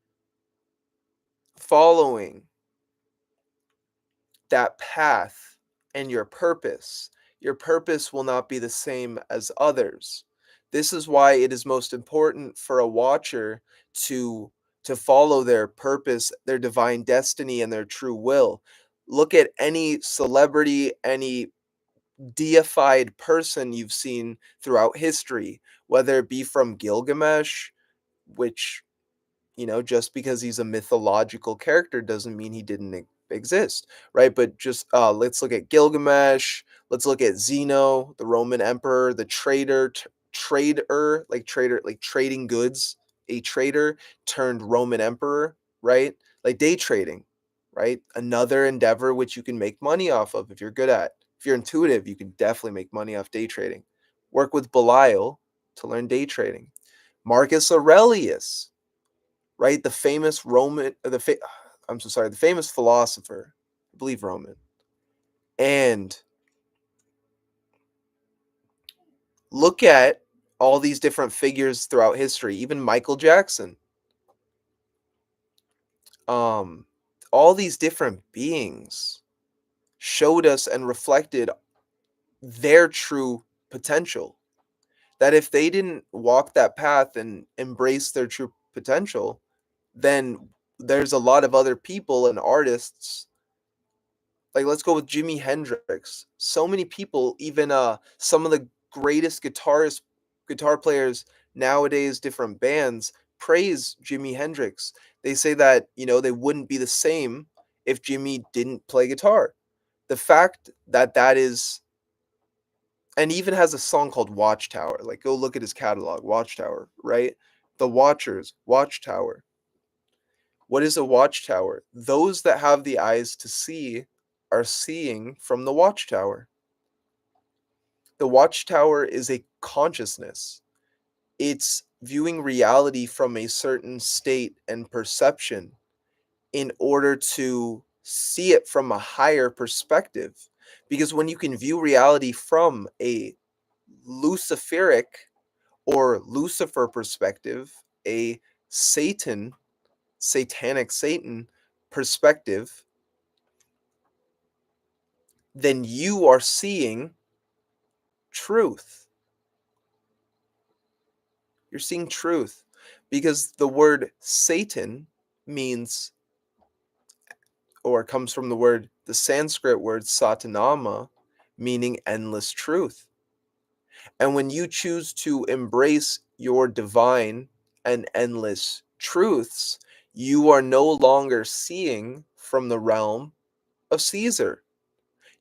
Speaker 1: following that path and your purpose will not be the same as others. This is why it is most important for a watcher to follow their purpose, their divine destiny, and their true will. Look at any celebrity, any deified person you've seen throughout history, whether it be from Gilgamesh, which, just because he's a mythological character doesn't mean he didn't exist, right? But just let's look at Gilgamesh. Let's look at Zeno, the Roman emperor, the trader, like trading goods, a trader turned Roman emperor, right? Like day trading, right? Another endeavor which you can make money off of if you're good at. If you're intuitive, you can definitely make money off day trading. Work with Belial to learn day trading. Marcus Aurelius, right? The famous Roman, I'm so sorry, the famous philosopher, I believe Roman. And look at all these different figures throughout history, even Michael Jackson. Um, all these different beings showed us and reflected their true potential. That if they didn't walk that path and embrace their true potential, then there's a lot of other people and artists, like, let's go with Jimi Hendrix. So many people, even, some of the greatest guitar players nowadays, different bands, praise Jimi Hendrix. They say that, they wouldn't be the same if Jimmy didn't play guitar. The fact that that is, and he even has a song called Watchtower, like, go look at his catalog, Watchtower, right? The Watchers, Watchtower. What is a watchtower? Those that have the eyes to see are seeing from the watchtower. The watchtower is a consciousness. It's viewing reality from a certain state and perception in order to see it from a higher perspective. Because when you can view reality from a Luciferic or Lucifer perspective, a Satan, satanic Satan perspective, then you are seeing truth. You're seeing truth because the word Satan means or comes from the Sanskrit word Satanama, meaning endless truth. And when you choose to embrace your divine and endless truths, you are no longer seeing from the realm of Caesar.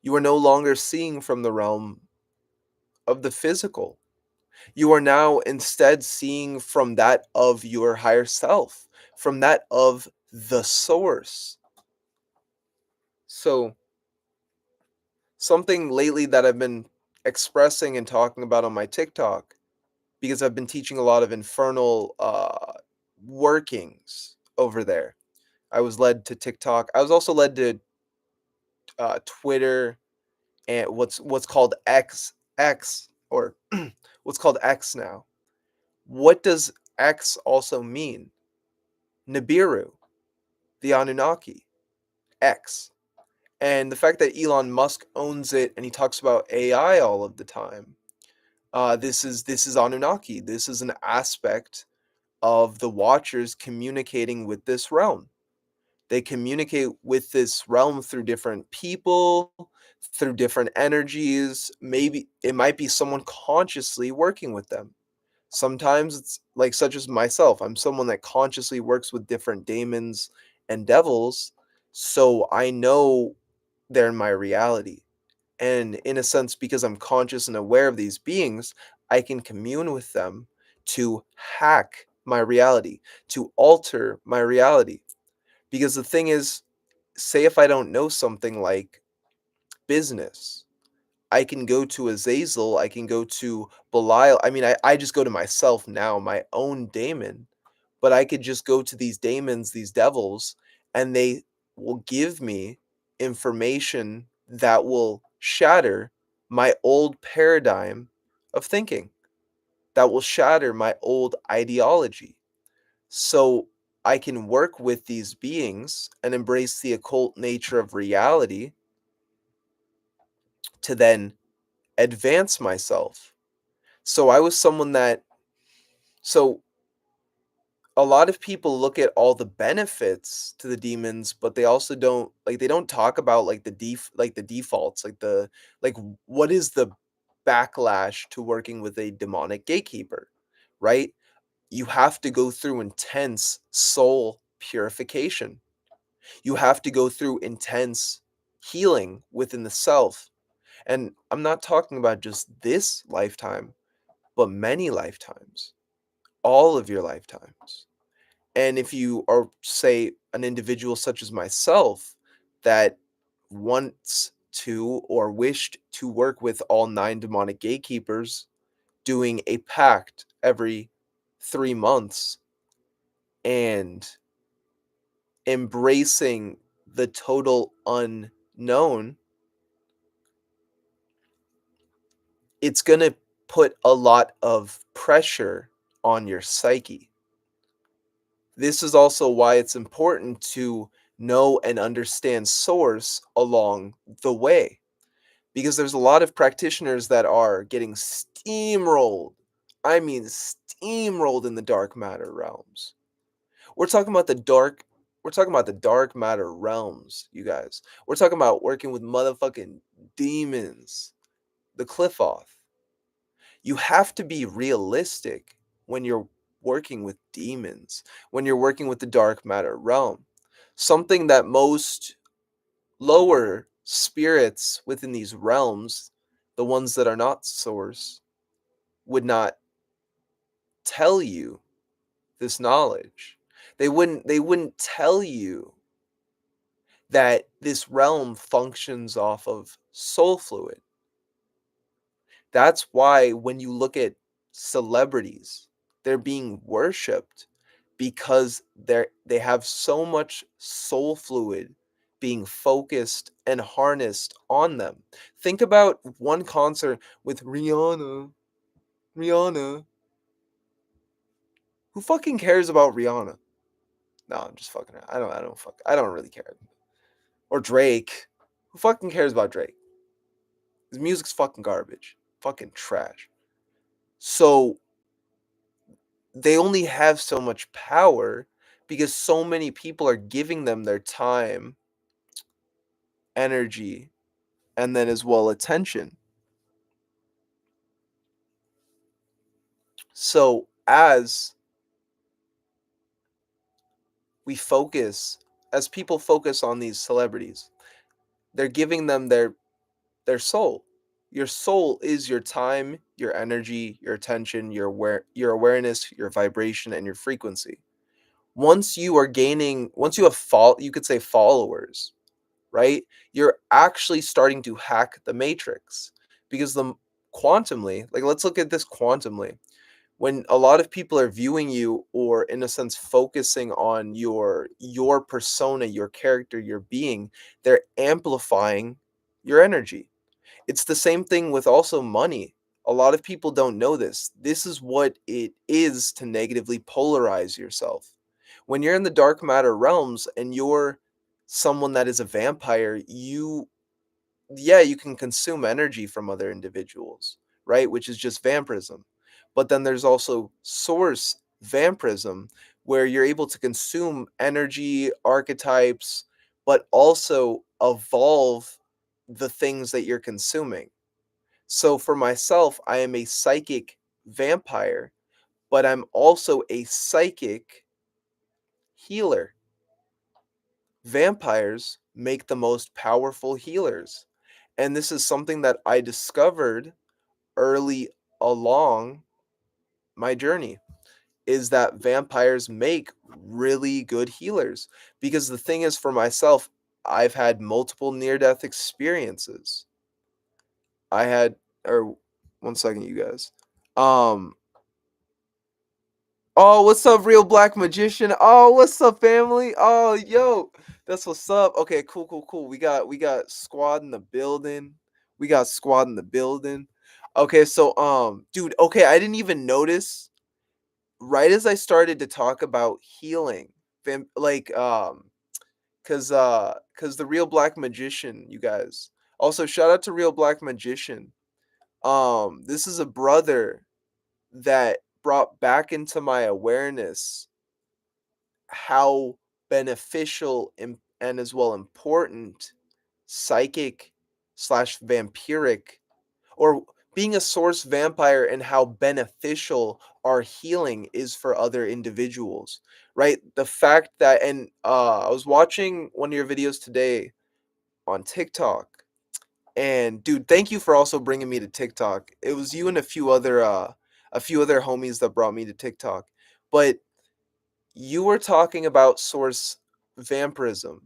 Speaker 1: You are no longer seeing from the realm of the physical. You are now instead seeing from that of your higher self, from that of the source. So, something lately that I've been expressing and talking about on my TikTok, because I've been teaching a lot of infernal workings over there. I was led to TikTok. I was also led to Twitter and what's called X or what's called X now. What does X also mean? Nibiru, the Anunnaki, X. And the fact that Elon Musk owns it and he talks about AI all of the time, this is Anunnaki. This is an aspect of the Watchers communicating with this realm. They communicate with this realm through different people, through different energies. Maybe it might be someone consciously working with them. Sometimes it's like, such as myself, I'm someone that consciously works with different daemons and devils, so I know they're in my reality. And in a sense, because I'm conscious and aware of these beings, I can commune with them to hack my reality, to alter my reality. Because the thing is, say if I don't know something like business, I can go to Azazel, I can go to Belial. I mean, I just go to myself now, my own daemon, but I could just go to these daemons, these devils, and they will give me information that will shatter my old paradigm of thinking, that will shatter my old ideology. So I can work with these beings and embrace the occult nature of reality to then advance myself. So I was someone that so a lot of people look at all the benefits to the demons, but they also don't like they don't talk about like the defaults, like what is the backlash to working with a demonic gatekeeper, right? You have to go through intense soul purification. You have to go through intense healing within the self. And I'm not talking about just this lifetime, but many lifetimes, all of your lifetimes. And if you are, say, an individual such as myself that wants to or wished to work with all 9 demonic gatekeepers, doing a pact every 3 months and embracing the total unknown, it's going to put a lot of pressure on your psyche. This is also why it's important to know and understand source along the way, because there's a lot of practitioners that are getting steamrolled. I mean, steamrolled in the dark matter realms. We're talking about the dark. We're talking about the dark matter realms, you guys. We're talking about working with motherfucking demons, the cliff off. You have to be realistic when you're working with demons, when you're working with the dark matter realm. Something that most lower spirits within these realms, the ones that are not source, would not tell you this knowledge. They wouldn't tell you that this realm functions off of soul fluid. That's why when you look at celebrities, they're being worshipped because they have so much soul fluid being focused and harnessed on them. Think about one concert with Rihanna. Rihanna. Who fucking cares about Rihanna? No, I'm just fucking. I don't really care. Or Drake. Who fucking cares about Drake? His music's fucking garbage. Fucking trash. So they only have so much power because so many people are giving them their time, energy, and then as well attention. So as we focus, as people focus on these celebrities, they're giving them their soul. Your soul is your time, your energy, your attention, your awareness, your vibration, and your frequency. Once you have you could say followers, right? You're actually starting to hack the matrix because quantumly, like let's look at this quantumly. When a lot of people are viewing you or in a sense focusing on your persona, your character, your being, they're amplifying your energy. It's the same thing with also money. A lot of people don't know this. This is what it is to negatively polarize yourself. When you're in the dark matter realms and you're someone that is a vampire, yeah, you can consume energy from other individuals, right? Which is just vampirism. But then there's also source vampirism, where you're able to consume energy, archetypes, but also evolve the things that you're consuming. So for myself, I am a psychic vampire, but I'm also a psychic healer. Vampires make the most powerful healers. And this is something that I discovered early along my journey, is that vampires make really good healers. Because the thing is, for myself, I've had multiple near death experiences. I had, or one second, you guys. Um, Oh, what's up, real black magician? Oh, what's up, family? Oh, yo, that's what's up. Okay, cool, cool, cool. We got squad in the building. We got squad in the building. Okay, so dude, okay, I didn't even notice right as I started to talk about healing, like cuz the real black magician, you guys. Also, shout out to real black magician. This is a brother that brought back into my awareness how beneficial and as well important psychic slash vampiric, or being a source vampire, and how beneficial our healing is for other individuals, right? The fact that, and I was watching one of your videos today on TikTok, and dude, thank you for also bringing me to TikTok. It was you and a few other homies that brought me to TikTok. But you were talking about source vampirism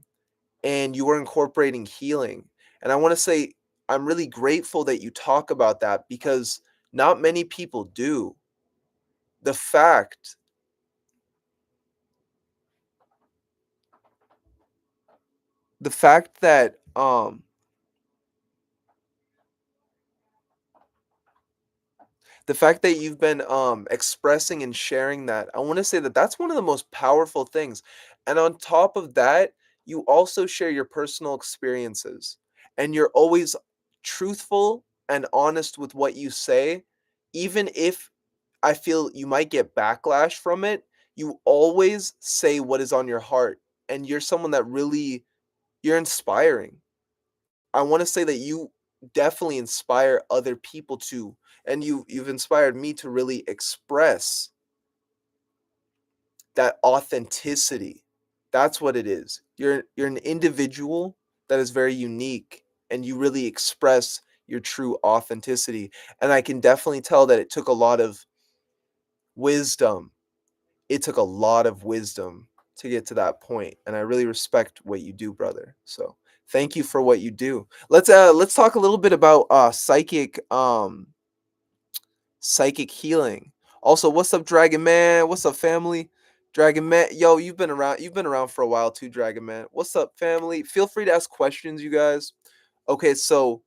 Speaker 1: and you were incorporating healing. And I want to say, I'm really grateful that you talk about that because not many people do. The fact, the fact that, the fact that you've been expressing and sharing that, I want to say that that's one of the most powerful things. And on top of that, you also share your personal experiences and you're always truthful and honest with what you say, even if I feel you might get backlash from it. You always say what is on your heart, and you're someone that really, you're inspiring. I wanna say that you definitely inspire other people to, and you've inspired me to really express that authenticity. That's what it is. You're an individual that is very unique, and you really express your true authenticity, and I can definitely tell that it took a lot of wisdom. It took a lot of wisdom to get to that point, and I really respect what you do, brother. So, thank you for what you do. Let's talk a little bit about psychic healing. Also, what's up, Dragon Man? What's up, family? Dragon Man, yo, you've been around for a while too, Dragon Man. What's up, family? Feel free to ask questions, you guys. Okay, so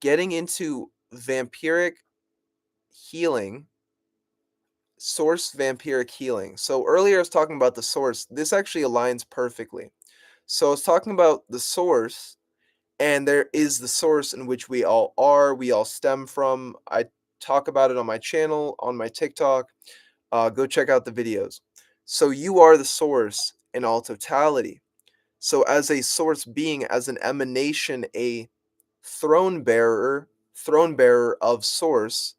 Speaker 1: getting into vampiric healing, source vampiric healing. So earlier I was talking about the source. This actually aligns perfectly. So I was talking about the source, and there is the source in which we all are, we all stem from. I talk about it on my channel, on my TikTok. Go check out the videos. So you are the source in all totality. So as a source being, as an emanation, a throne bearer of source,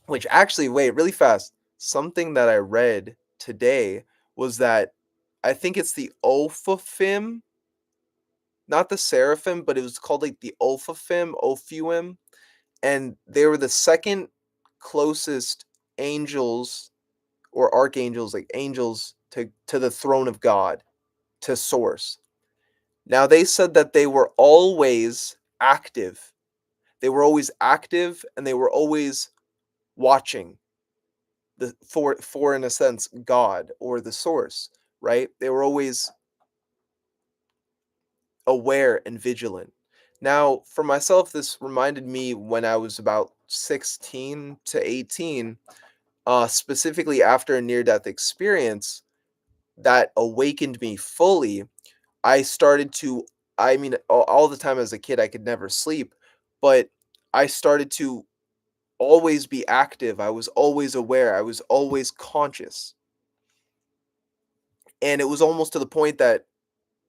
Speaker 1: which actually, wait, really fast. Something that I read today was that I think it's the Ophaphim, not the Seraphim, but it was called like the Ophuim, and they were the second closest angels or archangels, like angels to the throne of God, to source. Now they said that they were always active. They were always active and they were always watching the for in a sense God or the source, right? They were always aware and vigilant. Now, for myself, this reminded me when I was about 16 to 18, specifically after a near death experience that awakened me fully. I started to, I mean, all the time as a kid, I could never sleep, but I started to always be active. I was always aware. I was always conscious. And it was almost to the point that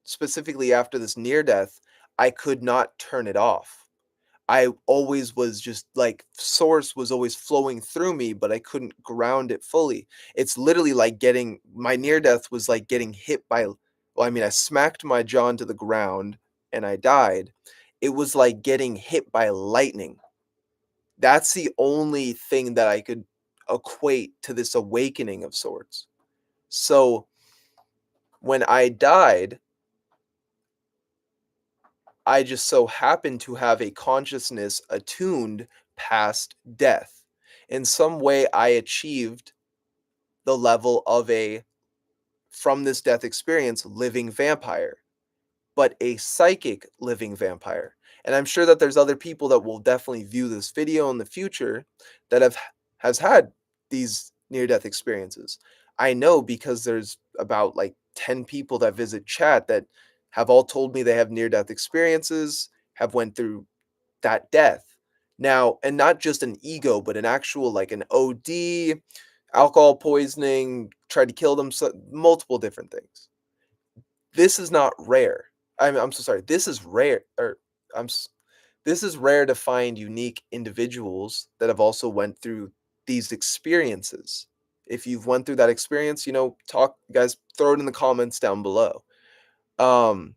Speaker 1: specifically after this near death, I could not turn it off. I always was just like source was always flowing through me, but I couldn't ground it fully. It's literally like getting my near death was like getting hit by, well, I mean, I smacked my jaw into the ground and I died. It was like getting hit by lightning. That's the only thing that I could equate to this awakening of sorts. So when I died, I just so happened to have a consciousness attuned past death. In some way, I achieved the level of a, from this death experience, living vampire, but a psychic living vampire. And I'm sure that there's other people that will definitely view this video in the future that has had these near death experiences. I know because there's about like 10 people that visit chat that have all told me they have near death experiences, have went through that death. Now, and not just an ego, but an actual like an OD, alcohol poisoning, tried to kill them, multiple different things. This is not rare. I'm so sorry. This is rare, or I'm this is rare to find unique individuals that have also went through these experiences. If you've went through that experience, talk, guys, throw it in the comments down below. Um,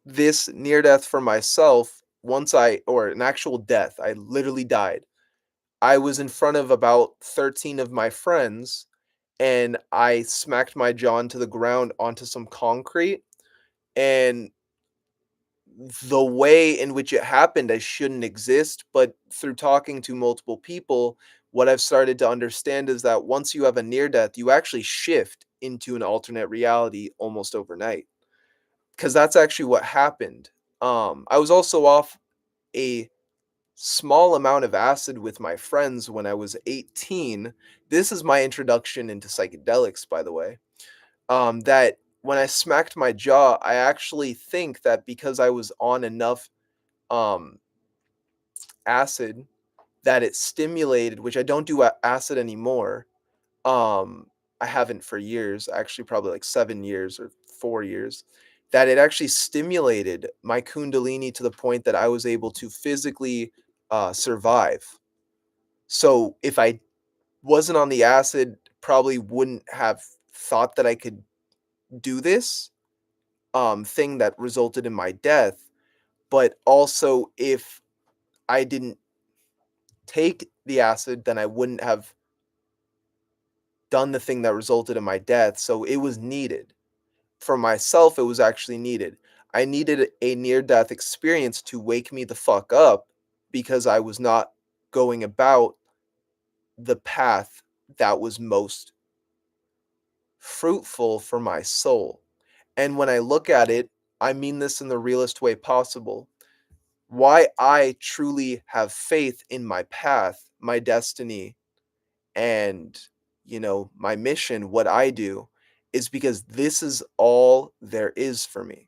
Speaker 1: this near death for myself, once or an actual death, I literally died. I was in front of about 13 of my friends and I smacked my jaw into the ground onto some concrete, and the way in which it happened, I shouldn't exist, but through talking to multiple people, what I've started to understand is that once you have a near death, you actually shift into an alternate reality almost overnight. Because that's actually what happened. I was also off a small amount of acid with my friends when I was 18. This is my introduction into psychedelics, by the way. That when I smacked my jaw, I actually think that because I was on enough um, acid that it stimulated, which I don't do acid anymore. I haven't for years, actually, probably like 7 years or 4 years. That it actually stimulated my Kundalini to the point that I was able to physically survive. So if I wasn't on the acid, probably wouldn't have thought that I could do this thing that resulted in my death. But also, if I didn't take the acid, then I wouldn't have done the thing that resulted in my death. So it was needed. For myself, it was actually needed. I needed a near death experience to wake me the fuck up because I was not going about the path that was most fruitful for my soul. And when I look at it, I mean this in the realest way possible. Why I truly have faith in my path, my destiny, and my mission, what I do, is because this is all there is for me.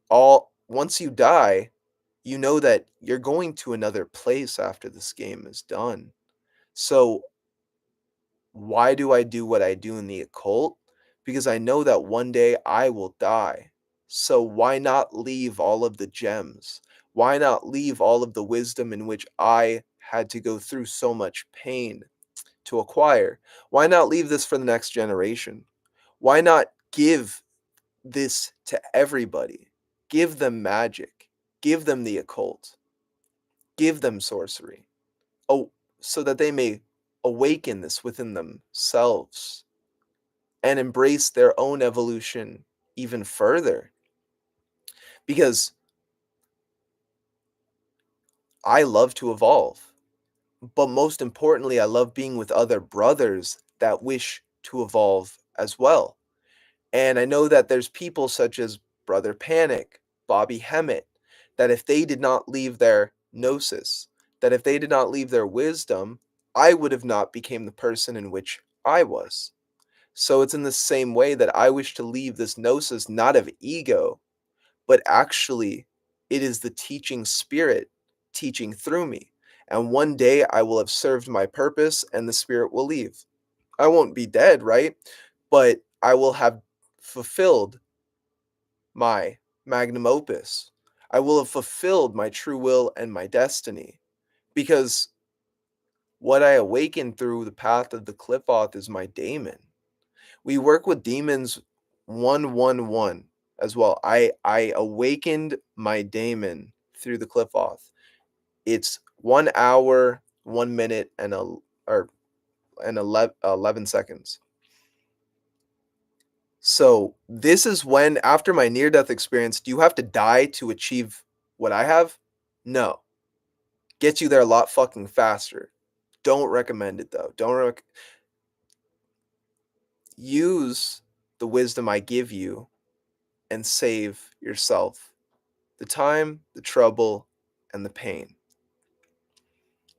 Speaker 1: All Once you die, you know that you're going to another place after this game is done. So why do I do what I do in the occult? Because I know that one day I will die. So why not leave all of the gems? Why not leave all of the wisdom in which I had to go through so much pain to acquire? Why not leave this for the next generation? Why not give this to everybody? Give them magic. Give them the occult. Give them sorcery. Oh, so that they may awaken this within themselves and embrace their own evolution even further. Because I love to evolve, but most importantly, I love being with other brothers that wish to evolve as well. And I know that there's people such as Brother Panic, Bobby Hemmett, that if they did not leave their gnosis, that if they did not leave their wisdom, I would have not became the person in which I was. So it's in the same way that I wish to leave this gnosis not of ego, but actually it is the teaching spirit teaching through me. And one day I will have served my purpose and the spirit will leave. I won't be dead, right? But I will have fulfilled my magnum opus. I will have fulfilled my true will and my destiny because what I awakened through the path of the Qliphoth is my daemon. We work with demons 111 as well. I awakened my daemon through the Qliphoth. It's 1 hour, 1 minute, or and 11 seconds. So this is when, after my near-death experience, do you have to die to achieve what I have? No. Gets you there a lot fucking faster. Don't recommend it though. Use the wisdom I give you and save yourself the time, the trouble, and the pain.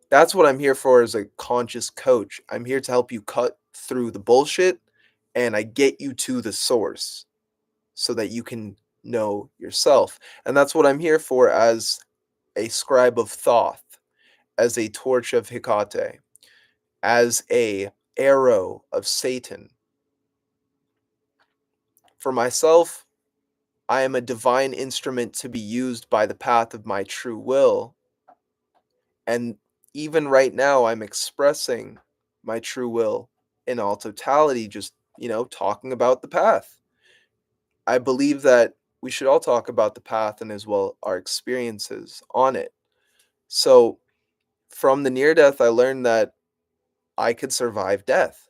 Speaker 1: That's what I'm here for as a conscious coach. I'm here to help you cut through the bullshit and I get you to the source so that you can know yourself. And that's what I'm here for as a scribe of Thoth, as a torch of Hecate, as a arrow of Satan. For myself, I am a divine instrument to be used by the path of my true will. And even right now, I'm expressing my true will in all totality, just, talking about the path. I believe that we should all talk about the path and as well our experiences on it. So, from the near death, I learned that I could survive death.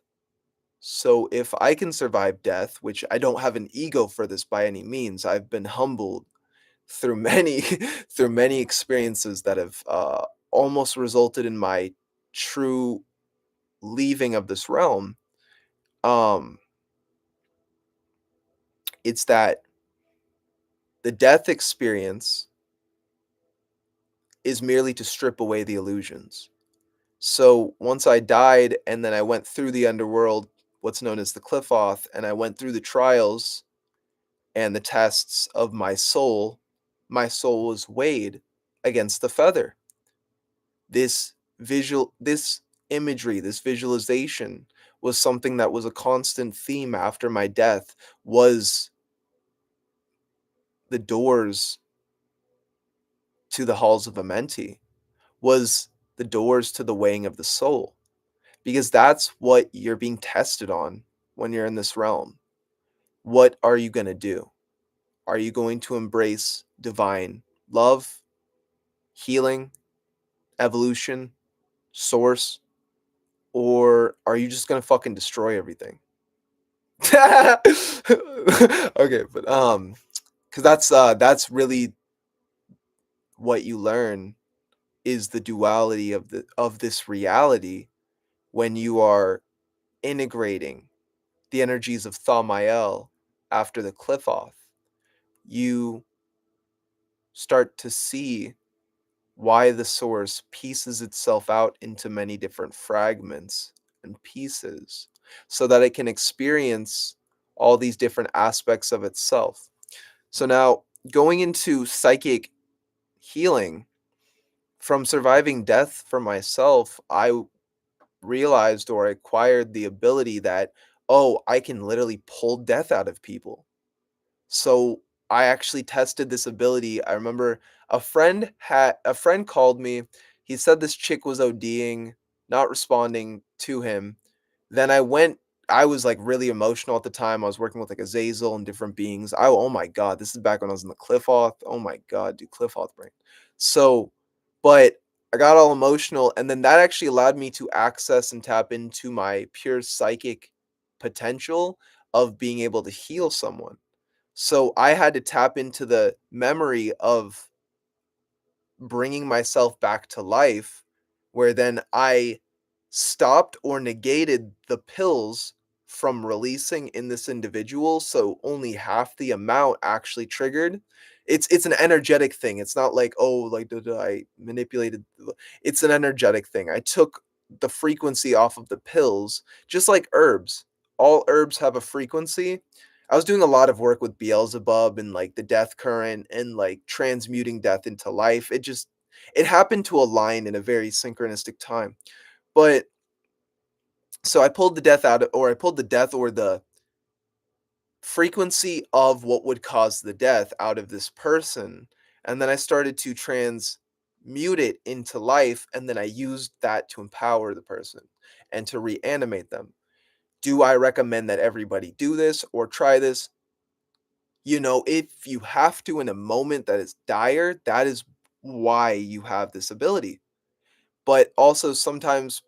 Speaker 1: So, if I can survive death, which I don't have an ego for this by any means, I've been humbled through many through many experiences that have almost resulted in my true leaving of this realm. Um, it's that the death experience is merely to strip away the illusions. So once I died and then I went through the underworld, what's known as the Qliphoth, and I went through the trials and the tests of my soul was weighed against the feather. This imagery, this visualization was something that was a constant theme after my death, was the doors to the halls of Amenti, was the doors to the weighing of the soul, because that's what you're being tested on when you're in this realm. What are you going to do? Are you going to embrace divine love, healing, evolution, source, or are you just going to fucking destroy everything? Okay, but cuz that's really what you learn, is the duality of this reality when you are integrating the energies of Thamael after the Qliphoth. You start to see why the source pieces itself out into many different fragments and pieces so that it can experience all these different aspects of itself. So now, going into psychic healing, from surviving death for myself, I realized or acquired the ability that, oh, I can literally pull death out of people. So I actually tested this ability. I remember a friend called me. He said this chick was ODing, not responding to him. Then I was like really emotional at the time. I was working with like Azazel and different beings. Oh my god, this is back when I was in the Cliffoth. Oh my god, dude, Cliffoth brain. So, but I got all emotional, and then that actually allowed me to access and tap into my pure psychic potential of being able to heal someone. So I had to tap into the memory of bringing myself back to life, where then I stopped or negated the pills from releasing in this individual, so only half the amount actually triggered. It's an energetic thing. It's not like, "Oh, like, I manipulated the" it's an energetic thing. I took the frequency off of the pills, just like herbs. All herbs have a frequency. I was doing a lot of work with Beelzebub and, like, the death current and, like, transmuting death into life. It happened to align in a very synchronistic time. But so I pulled the death or the frequency of what would cause the death out of this person, and then I started to transmute it into life, and then I used that to empower the person and to reanimate them. Do I recommend that everybody do this or try this? You know, if you have to in a moment that is dire, that is why you have this ability. But also sometimes,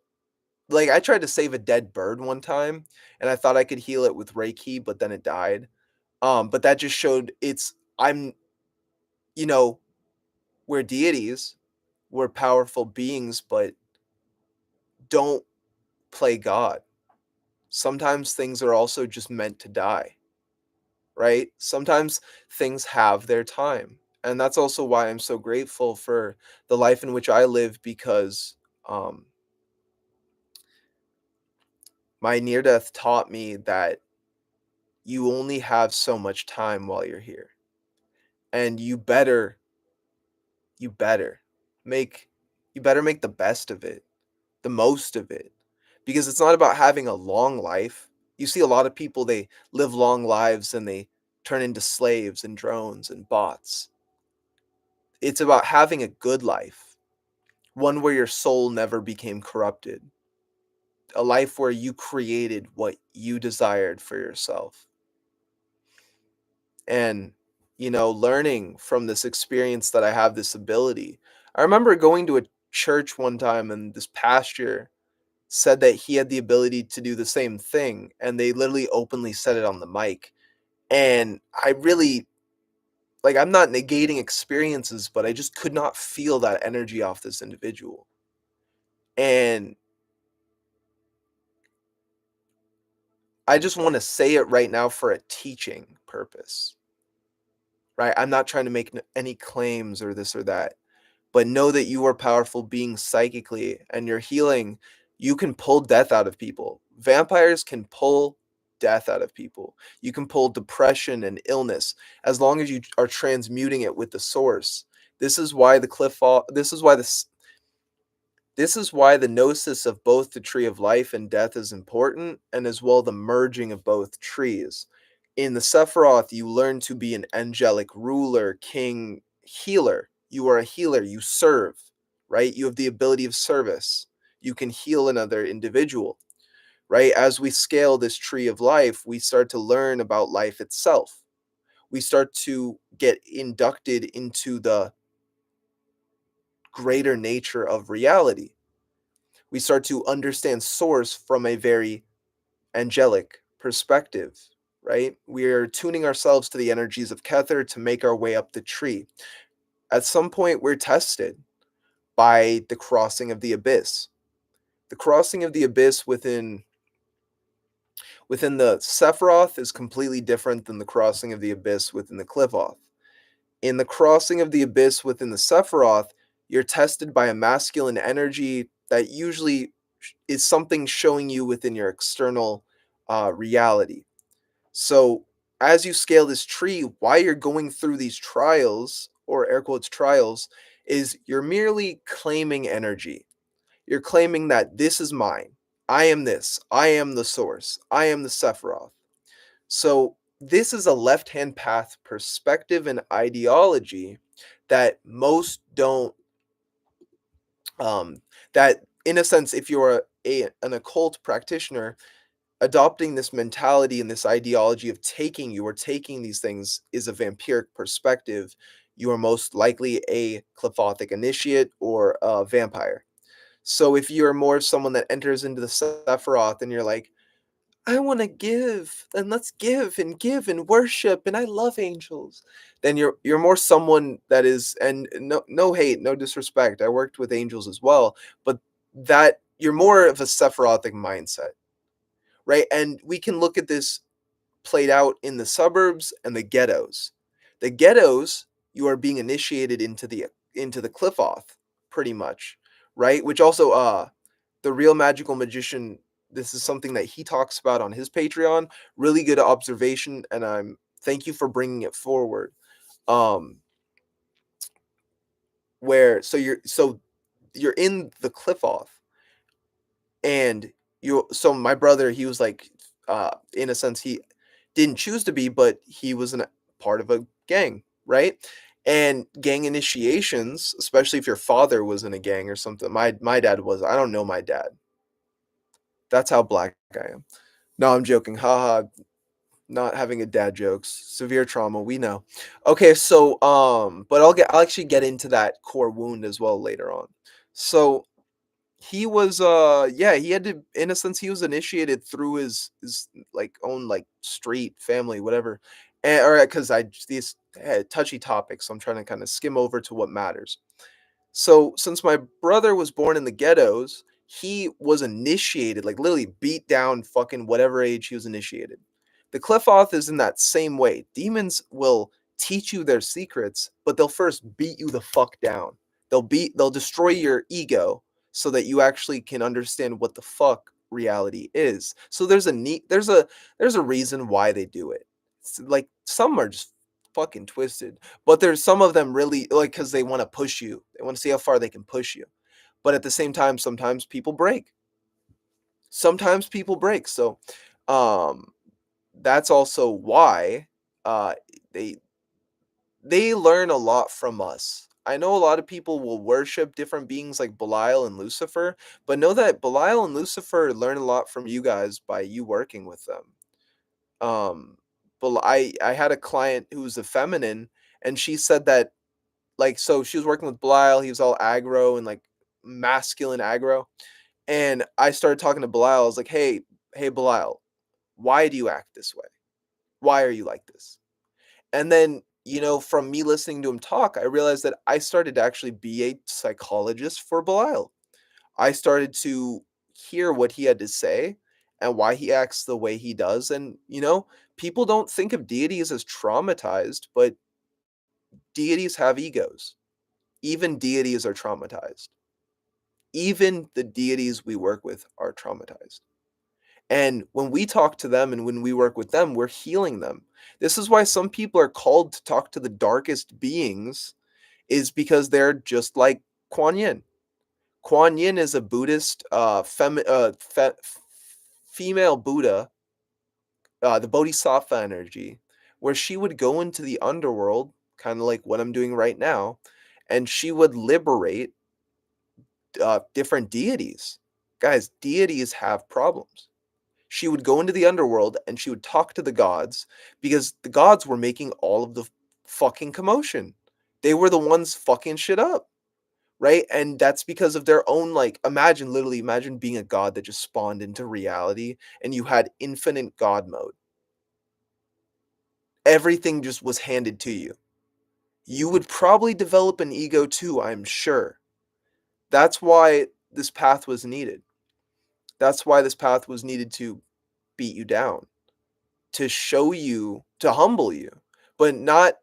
Speaker 1: like, I tried to save a dead bird one time, and I thought I could heal it with Reiki, but then it died. But that just showed I'm, you know, we're deities, we're powerful beings, but don't play God. Sometimes things are also just meant to die, right? Sometimes things have their time. And that's also why I'm so grateful for the life in which I live because um, my near death taught me that you only have so much time while you're here. And you better make you better make the best of it, the most of it. Because it's not about having a long life. You see a lot of people, they live long lives and they turn into slaves and drones and bots. It's about having a good life, one where your soul never became corrupted, a life where you created what you desired for yourself. And, learning from this experience that I have this ability. I remember going to a church one time and this pastor said that he had the ability to do the same thing, and they literally openly said it on the mic. And I really like, I'm not negating experiences, but I just could not feel that energy off this individual. And I just wanna say it right now for a teaching purpose, right? I'm not trying to make n any claims or this or that, but know that you are powerful being psychically, and you're healing. You can pull death out of people. Vampires can pull death out of people. You can pull depression and illness as long as you are transmuting it with the source. This is why the cliff fall this is why the gnosis of both the tree of life and death is important, and as well the merging of both trees. In the Sephiroth, you learn to be an angelic ruler, king, healer. You are a healer, you serve, right? You have the ability of service. You can heal another individual, right? As we scale this tree of life, we start to learn about life itself. We start to get inducted into the greater nature of reality. We start to understand source from a very angelic perspective, right? We're tuning ourselves to the energies of Kether to make our way up the tree. At some point, we're tested by the crossing of the abyss. The crossing of the abyss within the Sephiroth is completely different than the crossing of the abyss within the Clivoth. In the crossing of the abyss within the Sephiroth, you're tested by a masculine energy that usually is something showing you within your external reality. So, as you scale this tree, why you're going through these trials, or air quotes trials, is you're merely claiming energy. You're claiming that this is mine. I am this. I am the source. I am the Sephiroth. So this is a left-hand path perspective and ideology that most don't that in a sense, if you're an occult practitioner, adopting this mentality and this ideology of taking these things is a vampiric perspective. You are most likely a Clefothic initiate or a vampire. So if you're more someone that enters into the Sephiroth and you're like, I want to give and let's give and worship and I love angels, then you're more someone that is, and no hate, no disrespect. I worked with angels as well, but that you're more of a Sephirothic mindset, right? And we can look at this played out in the suburbs and the ghettos. The ghettos, you are being initiated into the Cliffoth, pretty much, right? Which also, the real magical magician. This is something that he talks about on his Patreon. Really good observation, and I'm thank you for bringing it forward. Um, where you're in the Cliffoth, and so my brother, he was like, in a sense, he didn't choose to be, but he was a part of a gang, right? And gang initiations, especially if your father was in a gang or something. My dad was. I don't know my dad. That's how black I am. No, I'm joking. Haha. Not having a dad jokes. Severe trauma. We know. Okay, so but I'll actually get into that core wound as well later on. So he was, yeah, he had to, in a sense, he was initiated through his, like, own, like, street, family, whatever, or because these, touchy topics, so I'm trying to kinda skim over to what matters. So, since my brother was born in the ghettos, he was initiated, like, literally beat down fucking whatever age he was initiated. The Qliphoth is in that same way. Demons will teach you their secrets, but they'll first beat you the fuck down. They'll destroy your ego so that you actually can understand what the fuck reality is. So there's a reason why they do it. Like, some are just fucking twisted, but there's some of them really, like, because they want to push you. They want to see how far they can push you. But at the same time, sometimes people break. Sometimes people break. So, um, that's also why uh, they they learn a lot from us. I know a lot of people will worship different beings like Belial and Lucifer, but know that Belial and Lucifer learn a lot from you guys by you working with them. Um, I had a client who was a feminine, and she said that, like, so she was working with Belial. He was all aggro and like masculine aggro, and I started talking to Belial. I was like, hey, Belial, why do you act this way? Why are you like this? And then, from me listening to him talk, I realized that I started to actually be a psychologist for Belial. I started to hear what he had to say and why he acts the way he does. And, people don't think of deities as traumatized, but deities have egos. Even deities are traumatized. Even the deities we work with are traumatized. And when we talk to them and when we work with them, we're healing them. This is why some people are called to talk to the darkest beings, is because they're just like Kuan Yin. Kuan Yin is a Buddhist, female Buddha, the Bodhisattva energy, where she would go into the underworld, kind of like what I'm doing right now, and she would liberate different deities. Guys, deities have problems. She would go into the underworld and she would talk to the gods because the gods were making all of the fucking commotion. They were the ones fucking shit up, right? And that's because of their own, like, imagine being a god that just spawned into reality and you had infinite god mode. Everything just was handed to you. You would probably develop an ego too, I'm sure. That's why this path was needed. That's why this path was needed to beat you down, to show you, to humble you, but not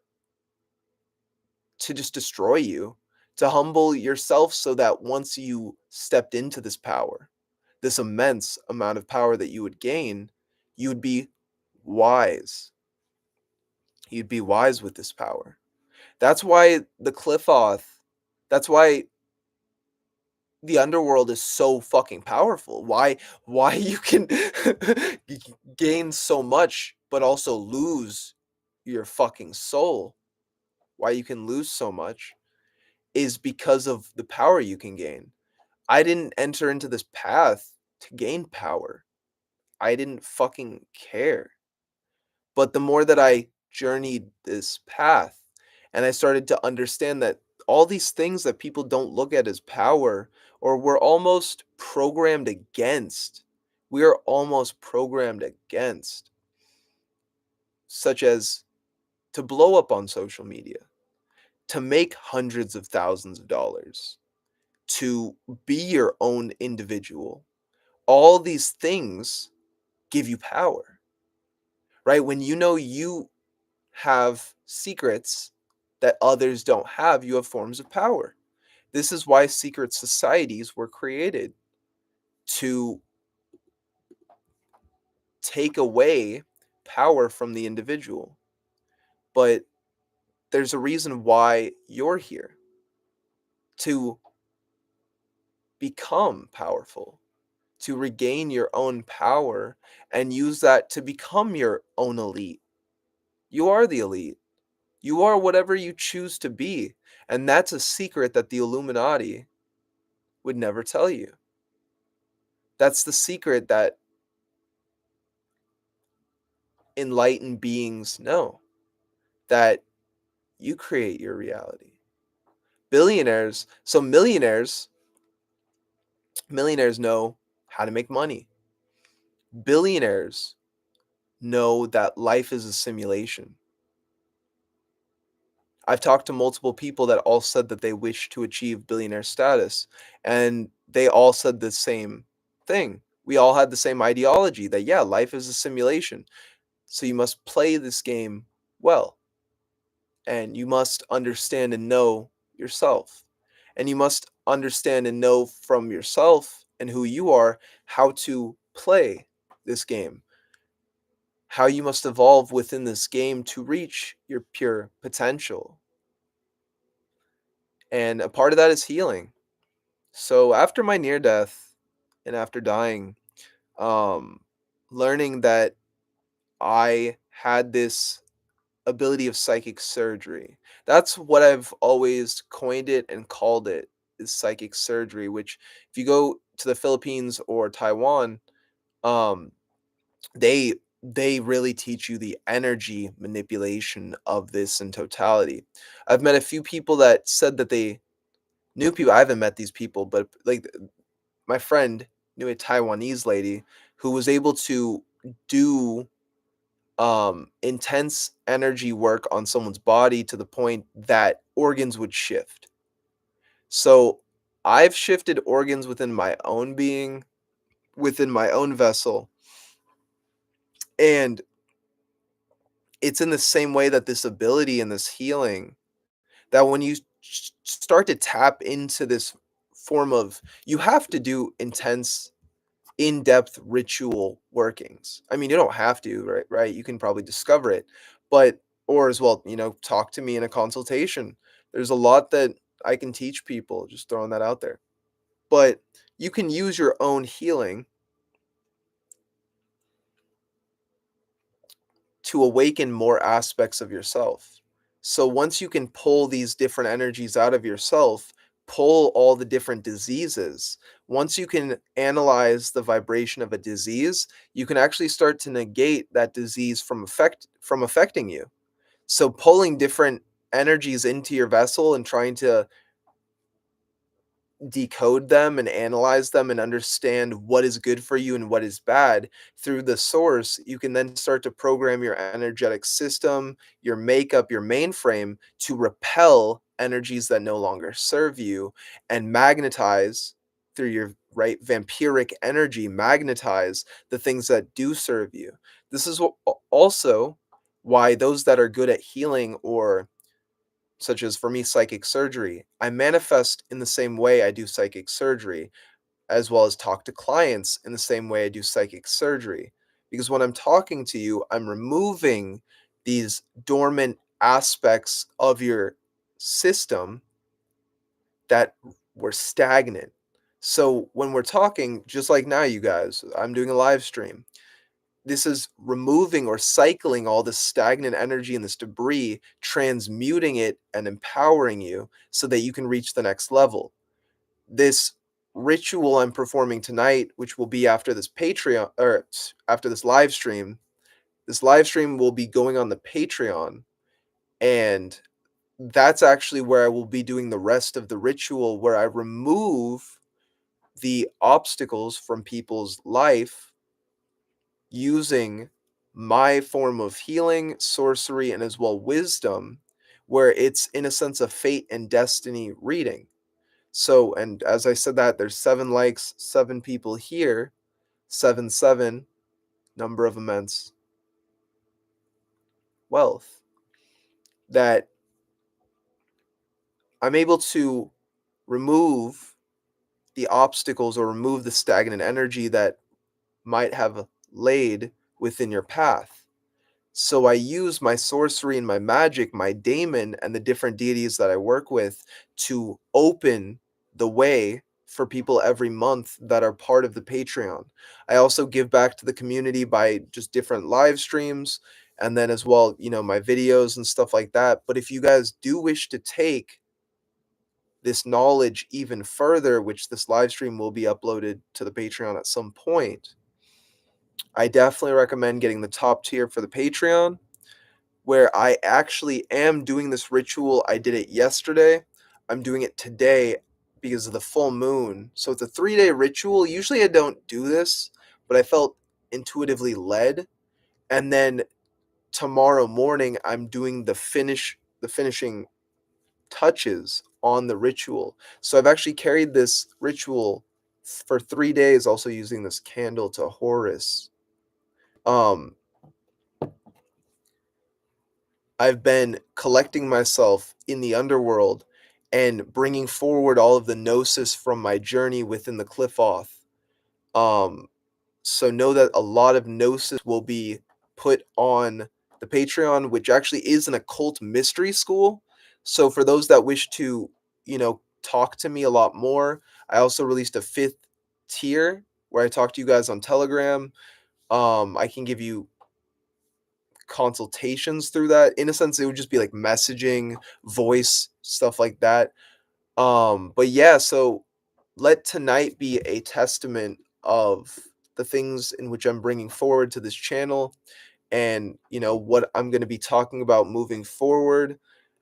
Speaker 1: to just destroy you, to humble yourself so that once you stepped into this power, this immense amount of power that you would gain, you would be wise. You'd be wise with this power. That's why the Cliffoth, that's why the underworld is so fucking powerful. Why you can gain so much but also lose your fucking soul. Why you can lose so much is because of the power you can gain. I didn't enter into this path to gain power. I didn't fucking care. But the more that I journeyed this path and I started to understand that all these things that people don't look at as power or we're almost programmed against, we are almost programmed against, such as to blow up on social media, to make hundreds of thousands of dollars, to be your own individual. All these things give you power, right? When you know you have secrets that others don't have, you have forms of power. This is why secret societies were created to take away power from the individual. But there's a reason why you're here to become powerful, to regain your own power and use that to become your own elite. You are the elite. You are whatever you choose to be. And that's a secret that the Illuminati would never tell you. That's the secret that enlightened beings know, that you create your reality. Billionaires, so millionaires know how to make money. Billionaires know that life is a simulation. I've talked to multiple people that all said that they wish to achieve billionaire status, and they all said the same thing. We all had the same ideology that, yeah, life is a simulation. So you must play this game well, and you must understand and know yourself. And you must understand and know from yourself and who you are how to play this game, how you must evolve within this game to reach your pure potential. And a part of that is healing. So after my near death and after dying, um, learning that I had this ability of psychic surgery. That's what I've always coined it and called it, is psychic surgery, which if you go to the Philippines or Taiwan, um, they they really teach you the energy manipulation of this in totality. I've met a few people that said that they knew people. I haven't met these people, but like my friend knew a Taiwanese lady who was able to do intense energy work on someone's body to the point that organs would shift. So I've shifted organs within my own being, within my own vessel, and it's in the same way that this ability and this healing, that when you start to tap into this form of, you have to do intense in-depth ritual workings. I mean, you don't have to, right? You can probably discover it, but or as well, talk to me in a consultation. There's a lot that I can teach people, just throwing that out there. But you can use your own healing to awaken more aspects of yourself. So once you can pull these different energies out of yourself, pull all the different diseases, once you can analyze the vibration of a disease, you can actually start to negate that disease from affecting you. So pulling different energies into your vessel and trying to decode them and analyze them and understand what is good for you and what is bad through the source, you can then start to program your energetic system, your makeup, your mainframe to repel energies that no longer serve you and magnetize through your right vampiric energy, magnetize the things that do serve you. This is also why those that are good at healing, or such as for me, psychic surgery, I manifest in the same way I do psychic surgery, as well as talk to clients in the same way I do psychic surgery. Because when I'm talking to you, I'm removing these dormant aspects of your system that were stagnant. So when we're talking, just like now, you guys, I'm doing a live stream. This is removing or cycling all this stagnant energy and this debris, transmuting it and empowering you so that you can reach the next level. This ritual I'm performing tonight, which will be after this Patreon or after this live stream will be going on the Patreon. And that's actually where I will be doing the rest of the ritual, where I remove the obstacles from people's life using my form of healing, sorcery, and as well wisdom, where it's in a sense of fate and destiny reading. So, and as I said that, there's 7 likes, 7 people here, 7, 7, number of immense wealth, that I'm able to remove the obstacles or remove the stagnant energy that might have laid within your path. So I use my sorcery and my magic, my daemon, and the different deities that I work with to open the way for people every month that are part of the Patreon. I also give back to the community by just different live streams and then as well, my videos and stuff like that. But if you guys do wish to take this knowledge even further, which this live stream will be uploaded to the Patreon at some point, I definitely recommend getting the top tier for the Patreon, where I actually am doing this ritual. I did it yesterday. I'm doing it today because of the full moon. So it's a 3-day ritual. Usually I don't do this, but I felt intuitively led. And then tomorrow morning I'm doing the finishing touches on the ritual. So I've actually carried this ritual for 3 days, also using this candle to Horus. Um I've been collecting myself in the underworld and bringing forward all of the gnosis from my journey within the Cliffoth. Um, so know that a lot of gnosis will be put on the Patreon, which actually is an occult mystery school. So for those that wish to, talk to me a lot more, I also released a 5th tier where I talk to you guys on Telegram. I can give you consultations through that. In a sense, it would just be like messaging, voice, stuff like that. But yeah, so let tonight be a testament of the things in which I'm bringing forward to this channel and, what I'm going to be talking about moving forward.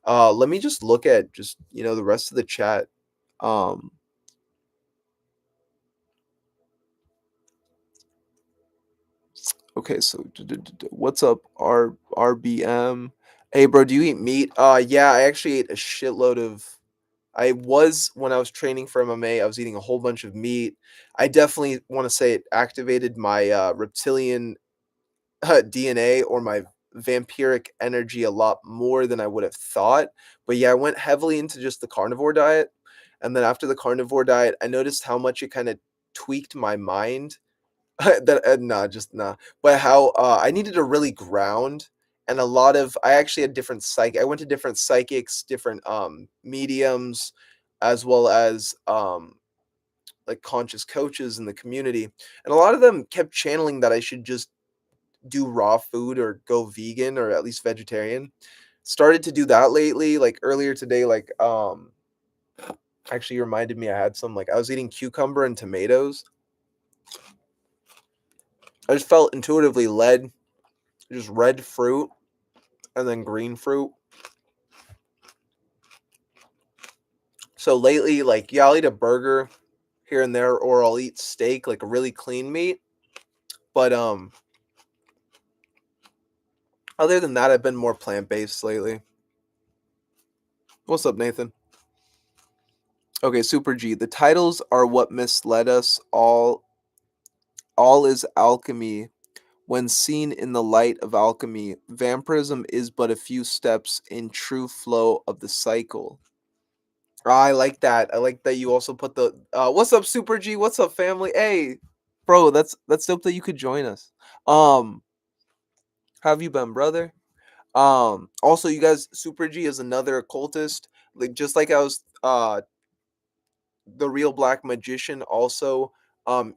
Speaker 1: Let me just look at just, the rest of the chat. Um, okay, so what's up, RBM? Hey, bro, do you eat meat? Yeah, I actually ate a shitload of when I was training for MMA, I was eating a whole bunch of meat. I definitely wanna say it activated my, reptilian, DNA or my vampiric energy a lot more than I would have thought. But, yeah, I went heavily into just the carnivore diet, and then after the carnivore diet, I noticed how much it kinda tweaked my mind. That nah, just nah. But how, I needed to really ground, and a lot of I actually had I went to different psychics, different, mediums, as well as, like, conscious coaches in the community, and a lot of them kept channeling that I should just do raw food or go vegan or at least vegetarian. Started to do that lately, like, earlier today, like, actually reminded me I had some, like I was eating cucumber and tomatoes. I just felt intuitively led, just red fruit and then green fruit. So lately, like, yeah, I'll eat a burger here and there, or I'll eat steak, like a really clean meat. But other than that, I've been more plant based lately. What's up, Nathan? Okay, Super G. The titles are what misled us all. All is alchemy. When seen in the light of alchemy, vampirism is but a few steps in true flow of the cycle. I like that. I like that you also put the what's up, Super G? What's up, family? Hey, bro, that's dope that you could join us. Um, how have you been, brother? Also, you guys, Super G is another occultist. Like just like I was the Real Black Magician also,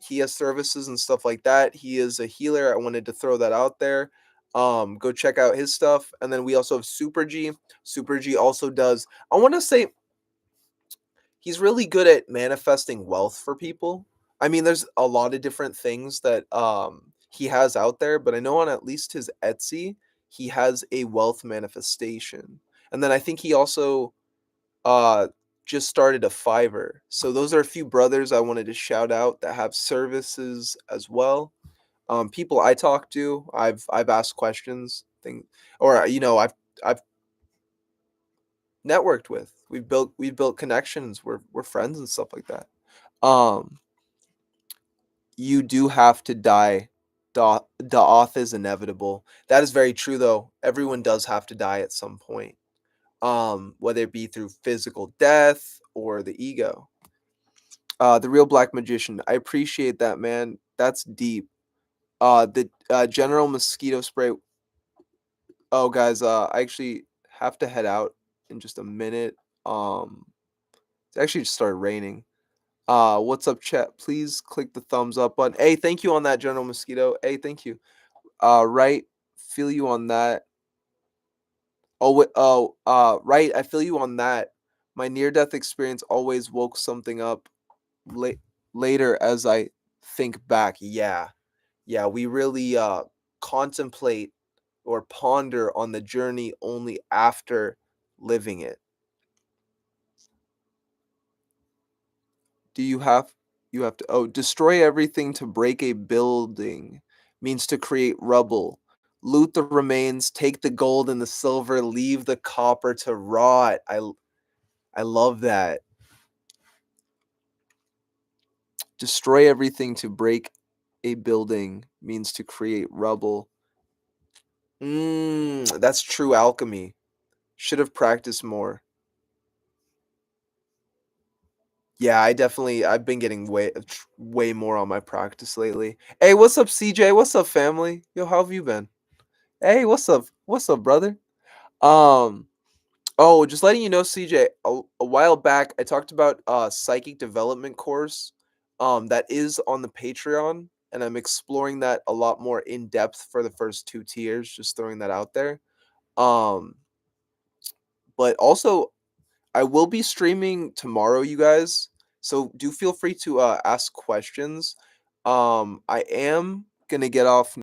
Speaker 1: he has services and stuff like that. He is a healer. I wanted to throw that out there. Go check out his stuff. And then we also have Super G. Super G also does, I want to say, he's really good at manifesting wealth for people. I mean, there's a lot of different things that he has out there, but I know on at least his Etsy, he has a wealth manifestation. And then I think he also uh just started a Fiverr. So those are a few brothers I wanted to shout out that have services as well. People I talk to, I've asked questions, thing, or I've networked with. We've built connections. We're friends and stuff like that. Um, you do have to die. Da'ath is inevitable. That is very true, though. Everyone does have to die at some point. Whether it be through physical death or the ego. The Real Black Magician. I appreciate that, man. That's deep. The General Mosquito Spray. Oh, guys, I actually have to head out in just a minute. Um, it's actually just started raining. What's up, chat? Please click the thumbs up button. Hey, thank you on that, General Mosquito. Hey, thank you. Right, feel you on that. Right, I feel you on that. My near-death experience always woke something up late later as I think back. Yeah, yeah, we really contemplate or ponder on the journey only after living it. Do you have to destroy everything to break a building means to create rubble. Loot the remains, take the gold and the silver, leave the copper to rot. I love that. Destroy everything to break a building means to create rubble. That's true alchemy. Should have practiced more. Yeah, I've been getting way more on my practice lately. Hey, what's up, CJ? What's up, family? Yo, how have you been? Hey, what's up? What's up, brother? Um, oh, just letting you know, CJ, a while back I talked about psychic development course that is on the Patreon, and I'm exploring that a lot more in depth for the first 2 tiers, just throwing that out there. Um, but also I will be streaming tomorrow, you guys. So do feel free to ask questions. I am gonna get off